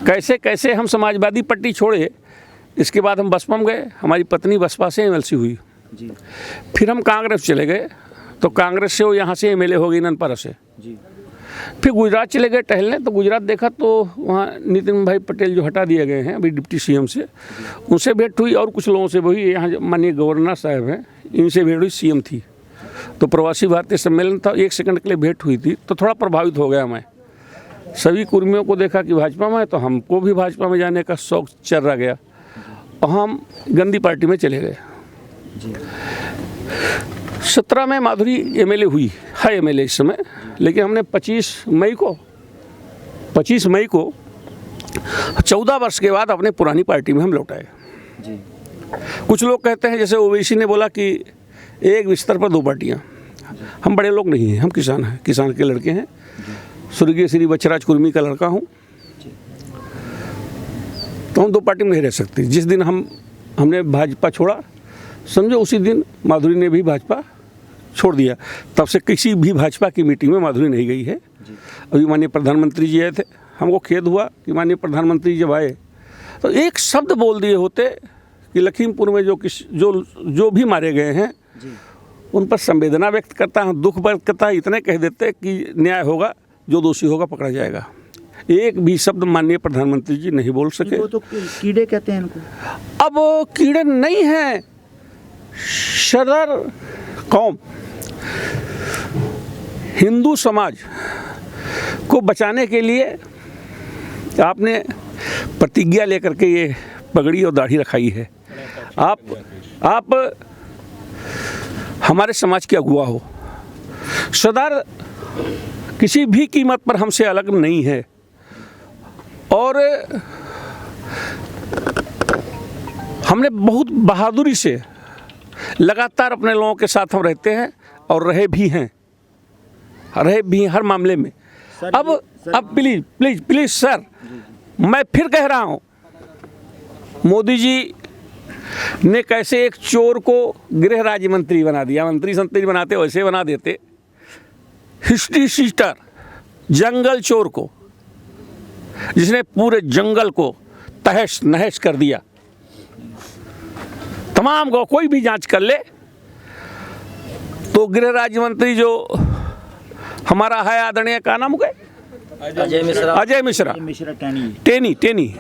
कैसे कैसे हम समाजवादी पार्टी छोड़े, इसके बाद हम बसपा में गए, हमारी पत्नी बसपा से एमएलसी हुई जी फिर हम कांग्रेस चले गए, तो कांग्रेस से वो यहाँ से एमएलए हो गई ननपरा से। जी फिर गुजरात चले गए टहलने, तो गुजरात देखा तो वहाँ नितिन भाई पटेल जो हटा दिए गए हैं अभी डिप्टी सीएम से, उनसे भेंट हुई और कुछ लोगों से भी। यहाँ जो माननीय गवर्नर साहब हैं, इनसे भेंट हुई, सीएम थी, तो प्रवासी भारतीय सम्मेलन था, 1 सेकंड के लिए भेंट हुई थी, तो थोड़ा प्रभावित हो गया मैं। सभी कुर्मियों को देखा कि भाजपा में है, तो हमको भी भाजपा में जाने का शौक चल गया और हम गंदी पार्टी में चले गए। 17 में माधुरी एमएलए हुई है, एमएलए इस समय, लेकिन हमने 25 मई को 14 वर्ष के बाद अपने पुरानी पार्टी में हम लौट आए। कुछ लोग कहते हैं, जैसे ओवैसी ने बोला कि एक बिस्तर पर 2 पार्टियां। हम बड़े लोग नहीं हैं, हम किसान हैं, किसान के लड़के हैं, स्वर्गीय श्री बच्चराज कुर्मी का लड़का हूँ, तो हम 2 पार्टी में नहीं रह सकते। जिस दिन हमने भाजपा छोड़ा, समझो उसी दिन माधुरी ने भी भाजपा छोड़ दिया। तब से किसी भी भाजपा की मीटिंग में माधुरी नहीं गई है। अभी माननीय प्रधानमंत्री जी आए थे, हमको खेद हुआ कि माननीय प्रधानमंत्री जब आए तो एक शब्द बोल दिए होते कि लखीमपुर में जो भी मारे गए हैं उन पर संवेदना व्यक्त करता है, दुख व्यक्त करता है, इतने कह देते कि न्याय होगा, जो दोषी होगा पकड़ा जाएगा। एक भी शब्द माननीय प्रधानमंत्री जी नहीं बोल सके। वो तो कीड़े कहते हैं इनको। अब कीड़े नहीं हैं, सदर कौम हिंदू समाज को बचाने के लिए आपने प्रतिज्ञा लेकर के ये पगड़ी और दाढ़ी रखाई है। आप हमारे समाज के अगुआ हो। सरदार किसी भी कीमत पर हमसे अलग नहीं है और हमने बहुत बहादुरी से लगातार अपने लोगों के साथ हम रहते हैं और रहे भी हैं हर मामले में। अब प्लीज सर, मैं फिर कह रहा हूं, मोदी जी ने कैसे एक चोर को गृह राज्य मंत्री बना दिया, मंत्री संत्री बनाते वैसे बना देते, हिस्ट्री शीटर जंगल चोर को, जिसने पूरे जंगल को तहस नहस कर दिया, तमाम को कोई भी जांच कर ले तो गृह राज्य मंत्री जो हमारा है आदरणीय, का नाम है, अजय मिश्रा टेनी।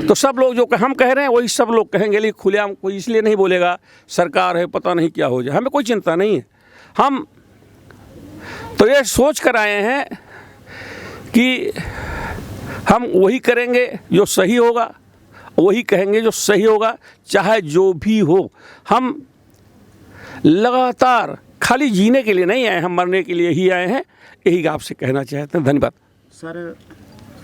तो सब लोग जो हम कह रहे हैं वही सब लोग कहेंगे, लेकिन खुलेआम कोई इसलिए नहीं बोलेगा सरकार है पता नहीं क्या हो जाए। हमें कोई चिंता नहीं है, हम तो ये सोच कर आए हैं कि हम वही करेंगे जो सही होगा, वही कहेंगे जो सही होगा, चाहे जो भी हो। हम लगातार खाली जीने के लिए नहीं आए, हम मरने के लिए ही आए हैं, यही आपसे कहना चाहते हैं। धन्यवाद सर।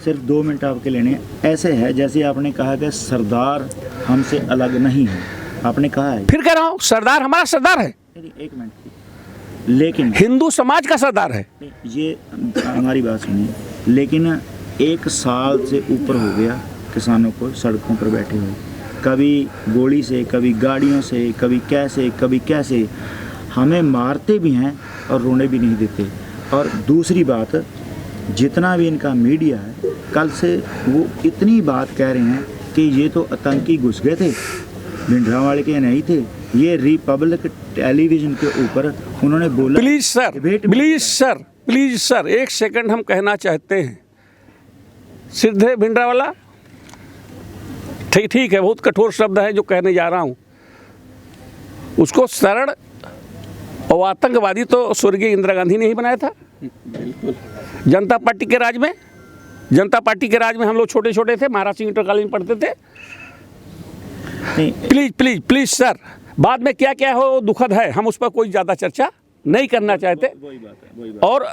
सिर्फ 2 मिनट आपके लेने। ऐसे है जैसे आपने कहा कि सरदार हमसे अलग नहीं है, आपने कहा है, फिर कह रहा हूँ, सरदार हमारा सरदार है। नहीं, 1 मिनट, लेकिन हिंदू समाज का सरदार है। ये हमारी बात सुनिए, लेकिन 1 साल से ऊपर हो गया किसानों को सड़कों पर बैठे हुए, कभी गोली से, कभी गाड़ियों से, कभी कैसे हमें मारते भी हैं और रोने भी नहीं देते। और दूसरी बात, जितना भी इनका मीडिया है, कल से वो इतनी बात कह रहे हैं कि ये तो आतंकी घुस गए थे, भिंडरावाले के नहीं थे, ये रिपब्लिक टेलीविज़न के ऊपर उन्होंने बोला। प्लीज़ सर 1 सेकंड हम कहना चाहते हैं। सिद्धे भिंडरावाला ठीक है, बहुत कठोर शब्द है जो कहने जा रहा हूँ, उसको सरल और आतंकवादी तो स्वर्गीय इंदिरा गांधी ने ही बनाया था। बिल्कुल। जनता पार्टी के राज में हम लोग छोटे छोटे थे, महाराज सिंह इंटर कॉलेज में पढ़ते थे। प्लीज सर, बाद में क्या क्या हो दुखद है, हम उस पर कोई ज़्यादा चर्चा नहीं करना चाहते। वही बात। और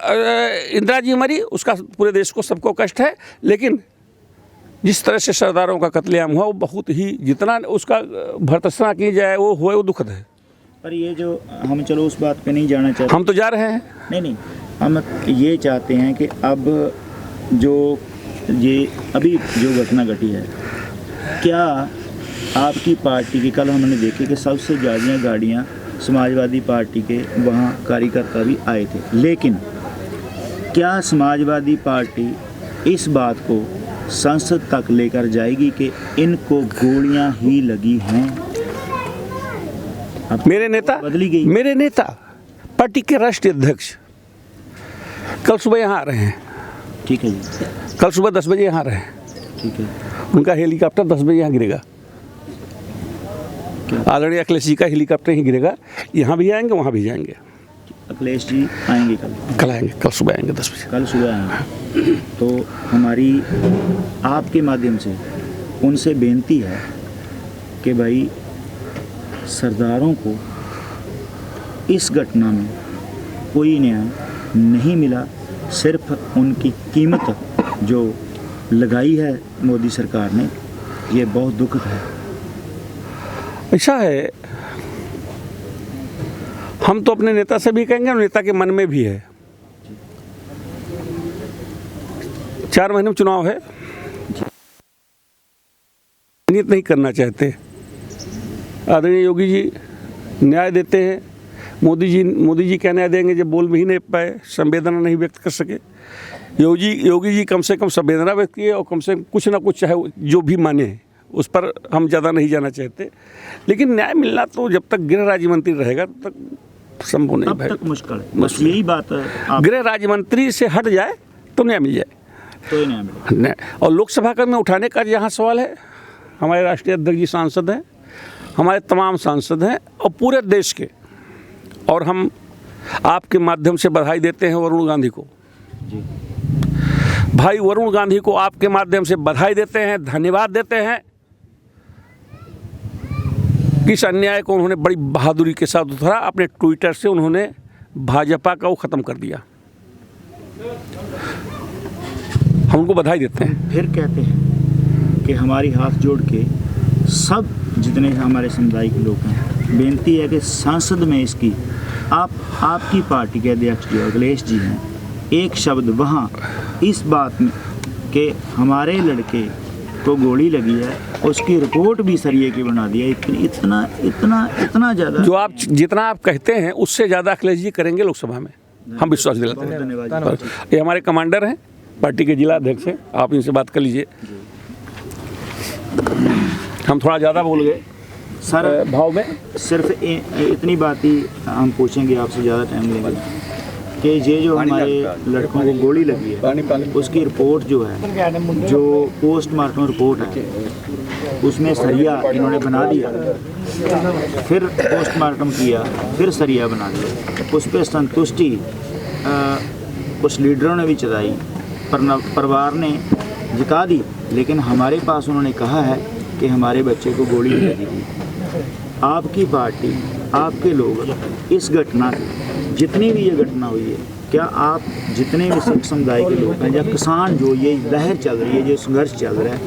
इंदिरा जी मरी, उसका पूरे देश को सबको कष्ट है, लेकिन जिस तरह से सरदारों का कत्लेआम हुआ वो बहुत ही, जितना उसका भर्त्सना की जाए वो हुए, वो दुखद है। पर ये जो हम, चलो उस बात पे नहीं जाना चाहते, हम तो जा रहे हैं। नहीं, हम ये चाहते हैं कि अब जो ये अभी जो घटना घटी है, क्या आपकी पार्टी की, कल हमने देखे कि सबसे ज़्यादा गाड़ियाँ समाजवादी पार्टी के वहाँ कार्यकर्ता भी आए थे, लेकिन क्या समाजवादी पार्टी इस बात को संसद तक लेकर जाएगी कि इनको गोलियां ही लगी हैं? अब मेरे नेता बदली गई। मेरे नेता पार्टी के राष्ट्रीय अध्यक्ष कल सुबह यहाँ आ रहे हैं। ठीक है जी, कल सुबह 10 बजे यहाँ आ रहे हैं। ठीक है। उनका हेलीकॉप्टर 10 बजे यहाँ गिरेगा। आदरणीय अखिलेश जी का हेलीकॉप्टर ही गिरेगा। यहाँ भी आएंगे, वहाँ भी जाएंगे। अखिलेश जी आएंगे कल आएंगे, कल सुबह आएंगे 10 बजे। कल सुबह आएंगे। तो हमारी आपके माध्यम से उनसे बेनती है कि भाई सरदारों को इस घटना में कोई न्याय नहीं मिला, सिर्फ उनकी कीमत जो लगाई है मोदी सरकार ने, ये बहुत दुखद है। ऐसा है, हम तो अपने नेता से भी कहेंगे और नेता के मन में भी है। 4 महीने में चुनाव है, नियत नहीं करना चाहते। आदरणीय योगी जी न्याय देते हैं, मोदी जी क्या न्याय देंगे जब बोल भी नहीं पाए, संवेदना नहीं व्यक्त कर सके। योगी जी कम से कम संवेदना व्यक्त किए और कम से कम कुछ ना कुछ चाहे जो भी माने, उस पर हम ज़्यादा नहीं जाना चाहते। लेकिन न्याय मिलना तो जब तक गृह राज्य मंत्री रहेगा तब तक संभव नहीं है। तब तक मुश्किल है, बस यही बात है। गृह राज्य मंत्री से हट जाए तो न्याय मिल जाए, तो न्याय मिले। और लोकसभा का में उठाने का यहाँ सवाल है, हमारे राष्ट्रीय अध्यक्ष जी सांसद हैं, हमारे तमाम सांसद हैं और पूरे देश के, और हम आपके माध्यम से बधाई देते हैं वरुण गांधी को। भाई वरुण गांधी को आपके माध्यम से बधाई देते हैं, धन्यवाद देते हैं कि इस अन्याय को उन्होंने बड़ी बहादुरी के साथ उतारा। अपने ट्विटर से उन्होंने भाजपा का वो ख़त्म कर दिया। हम उनको बधाई देते हैं। फिर कहते हैं कि हमारी हाथ जोड़ के सब जितने हमारे समुदाय के लोग हैं, बेनती है कि संसद में इसकी आपकी पार्टी के अध्यक्ष जो अखिलेश जी हैं, एक शब्द वहाँ इस बात में कि हमारे लड़के को गोली लगी है, उसकी रिपोर्ट भी सरिये की बना दी है। इतना ज़्यादा जो आप जितना आप कहते हैं उससे ज़्यादा अखिलेश जी करेंगे लोकसभा में, हम विश्वास दिलाते हैं। धन्यवाद। ये हमारे कमांडर हैं, पार्टी के जिला अध्यक्ष हैं, आप इनसे बात कर लीजिए। हम थोड़ा ज़्यादा बोल गए सर भाव में। सिर्फ इतनी बात ही हम पूछेंगे आपसे, ज़्यादा टाइम लेंगे, कि ये जो हमारे लड़कों को गोली लगी है उसकी रिपोर्ट जो है, जो पोस्टमार्टम रिपोर्ट है, उसमें सरिया इन्होंने बना दिया, फिर पोस्टमार्टम किया, फिर सरिया बना दिया। उस पर संतुष्टि कुछ लीडरों ने भी जताई, परिवार ने जता दी, लेकिन हमारे पास उन्होंने कहा है कि हमारे बच्चे को गोली लगी थी। आपकी पार्टी, आपके लोग इस घटना से, जितनी भी ये घटना हुई है, क्या आप जितने भी सिख समुदाय के लोग हैं या किसान, जो ये लहर चल रही है, जो संघर्ष चल रहा है,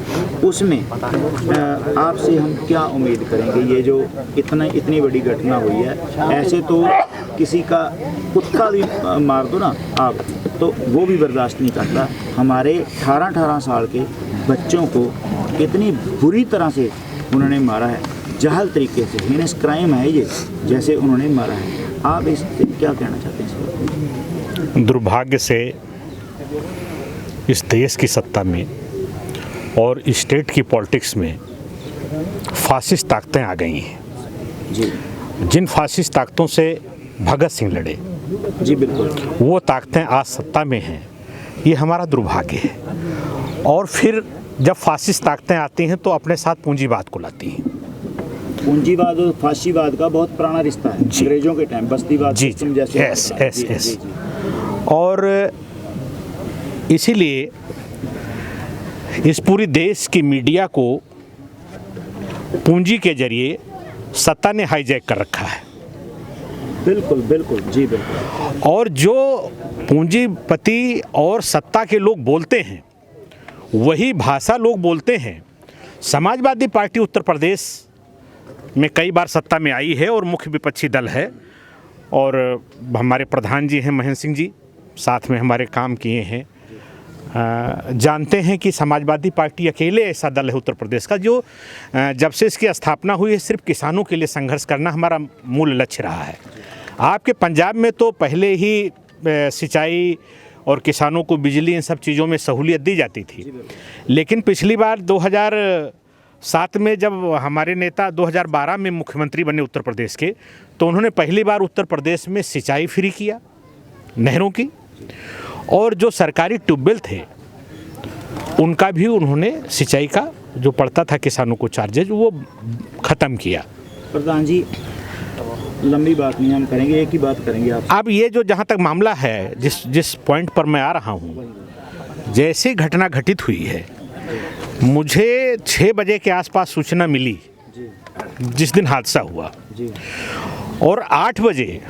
उसमें आपसे हम क्या उम्मीद करेंगे? ये जो इतनी बड़ी घटना हुई है, ऐसे तो किसी का कुत्ता भी मार दो ना आप, तो वो भी बर्दाश्त नहीं करता। हमारे 18 साल के बच्चों को इतनी बुरी तरह से उन्होंने मारा है, जहल तरीके से, हीनस क्राइम है ये, जैसे उन्होंने मारा है। आप इस क्या कहना चाहते हैं? दुर्भाग्य से इस देश की सत्ता में और स्टेट की पॉलिटिक्स में फासिस्ट ताकतें आ गई हैं। जी, जिन फासिस्ट ताकतों से भगत सिंह लड़े, जी बिल्कुल, वो ताकतें आज सत्ता में हैं। ये हमारा दुर्भाग्य है। और फिर जब फासिस्ट ताकतें आती हैं तो अपने साथ पूंजीवाद को लाती हैं। पूंजीवाद और फाशीवाद का बहुत पुराना रिश्ता है, अंग्रेजों के टाइम बस्तीवाद सिस्टम जैसे। यस। और इसीलिए इस पूरी देश की मीडिया को पूंजी के जरिए सत्ता ने हाईजैक कर रखा है। बिल्कुल बिल्कुल, जी बिल्कुल। और जो पूंजीपति और सत्ता के लोग बोलते हैं वही भाषा लोग बोलते हैं। समाजवादी पार्टी उत्तर प्रदेश में कई बार सत्ता में आई है और मुख्य विपक्षी दल है, और हमारे प्रधान जी हैं महेंद्र सिंह जी, साथ में हमारे काम किए हैं। जानते हैं कि समाजवादी पार्टी अकेले ऐसा दल है उत्तर प्रदेश का जो जब से इसकी स्थापना हुई है सिर्फ किसानों के लिए संघर्ष करना हमारा मूल लक्ष्य रहा है। आपके पंजाब में तो पहले ही सिंचाई और किसानों को बिजली इन सब चीज़ों में सहूलियत दी जाती थी। लेकिन पिछली बार 2007 में जब हमारे नेता 2012 में मुख्यमंत्री बने उत्तर प्रदेश के, तो उन्होंने पहली बार उत्तर प्रदेश में सिंचाई फ्री किया नहरों की, और जो सरकारी ट्यूबवेल थे उनका भी उन्होंने सिंचाई का जो पड़ता था किसानों को चार्जेज वो ख़त्म किया। प्रधान जी, लंबी बात नहीं हम करेंगे, एक ही बात करेंगे आप। अब ये जो जहाँ तक मामला है, जिस पॉइंट पर मैं आ रहा हूँ, जैसी घटना घटित हुई है, मुझे 6 बजे के आसपास सूचना मिली जिस दिन हादसा हुआ, और 8 बजे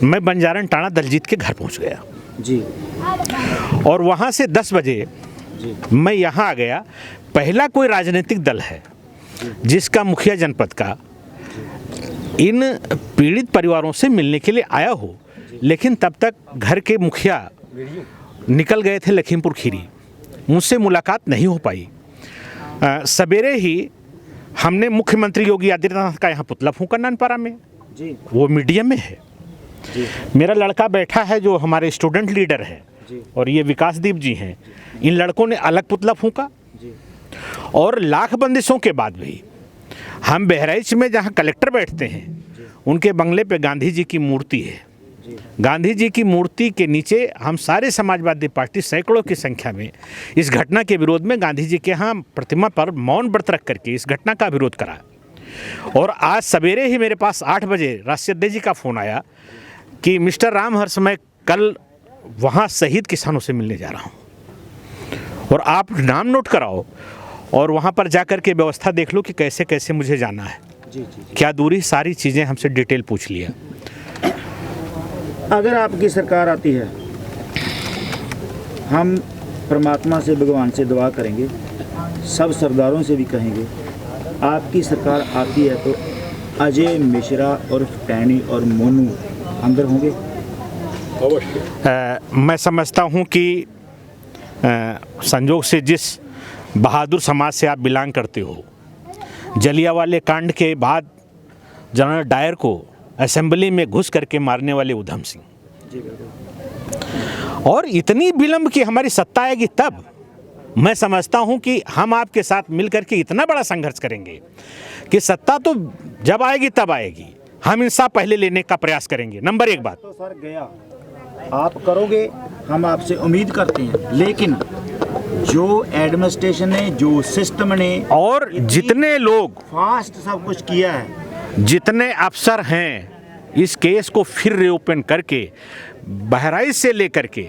मैं बंजारण टाणा दलजीत के घर पहुँच गया जी, और वहाँ से 10 बजे मैं यहाँ आ गया। पहला कोई राजनीतिक दल है जिसका मुखिया जनपद का इन पीड़ित परिवारों से मिलने के लिए आया हो, लेकिन तब तक घर के मुखिया निकल गए थे लखीमपुर खीरी, मुझसे मुलाकात नहीं हो पाई। सवेरे ही हमने मुख्यमंत्री योगी आदित्यनाथ का यहाँ पुतला फूंका नानपारा में, वो मीडियम में है। मेरा लड़का बैठा है जो हमारे स्टूडेंट लीडर है, और ये विकासदीप जी हैं, इन लड़कों ने अलग पुतला फूंका। और लाख बंदिशों के बाद भी हम बहराइच में जहाँ कलेक्टर बैठते हैं उनके बंगले पे गांधी जी की मूर्ति है। गांधी जी की मूर्ति के नीचे हम सारे समाजवादी पार्टी सैकड़ों की संख्या में इस घटना के विरोध में गांधी जी के यहाँ प्रतिमा पर मौन व्रत रख करके इस घटना का विरोध करा। और आज सवेरे ही मेरे पास 8 बजे राष्ट्रीय जी का फ़ोन आया कि मिस्टर राम हर्ष, मैं कल वहाँ शहीद किसानों से मिलने जा रहा हूँ और आप नाम नोट कराओ और वहाँ पर जा कर के व्यवस्था देख लो कि कैसे कैसे मुझे जाना है, क्या दूरी, सारी चीज़ें हमसे डिटेल पूछ लिया। अगर आपकी सरकार आती है, हम परमात्मा से, भगवान से दुआ करेंगे, सब सरदारों से भी कहेंगे, आपकी सरकार आती है तो अजय मिश्रा और टैनी और मोनू अंदर होंगे। मैं समझता हूँ कि संजोग से जिस बहादुर समाज से आप बिलोंग करते हो, जलियांवाले कांड के बाद जनरल डायर को असेंबली में घुस करके मारने वाले उधम सिंह, और इतनी विलंब की हमारी सत्ता आएगी तब मैं समझता हूं कि हम आपके साथ मिलकर के इतना बड़ा संघर्ष करेंगे कि सत्ता तो जब आएगी तब आएगी, हम इंसाफ पहले लेने का प्रयास करेंगे। नंबर 1 बात तो सर गया, आप करोगे, हम आपसे उम्मीद करते हैं, लेकिन जो एडमिनिस्ट्रेशन ने, जो सिस्टम ने और जितने लोग फास्ट सब कुछ किया है, जितने अफसर हैं इस केस को फिर रीओपन करके बहराइच से लेकर के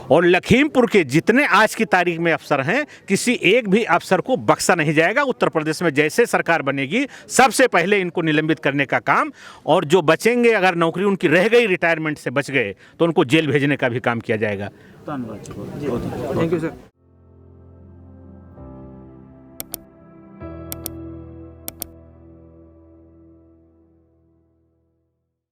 और लखीमपुर के जितने आज की तारीख में अफसर हैं, किसी एक भी अफसर को बख्शा नहीं जाएगा। उत्तर प्रदेश में जैसे सरकार बनेगी सबसे पहले इनको निलंबित करने का काम, और जो बचेंगे, अगर नौकरी उनकी रह गई, रिटायरमेंट से बच गए, तो उनको जेल भेजने का भी काम किया जाएगा। धन्यवाद। Thank you sir.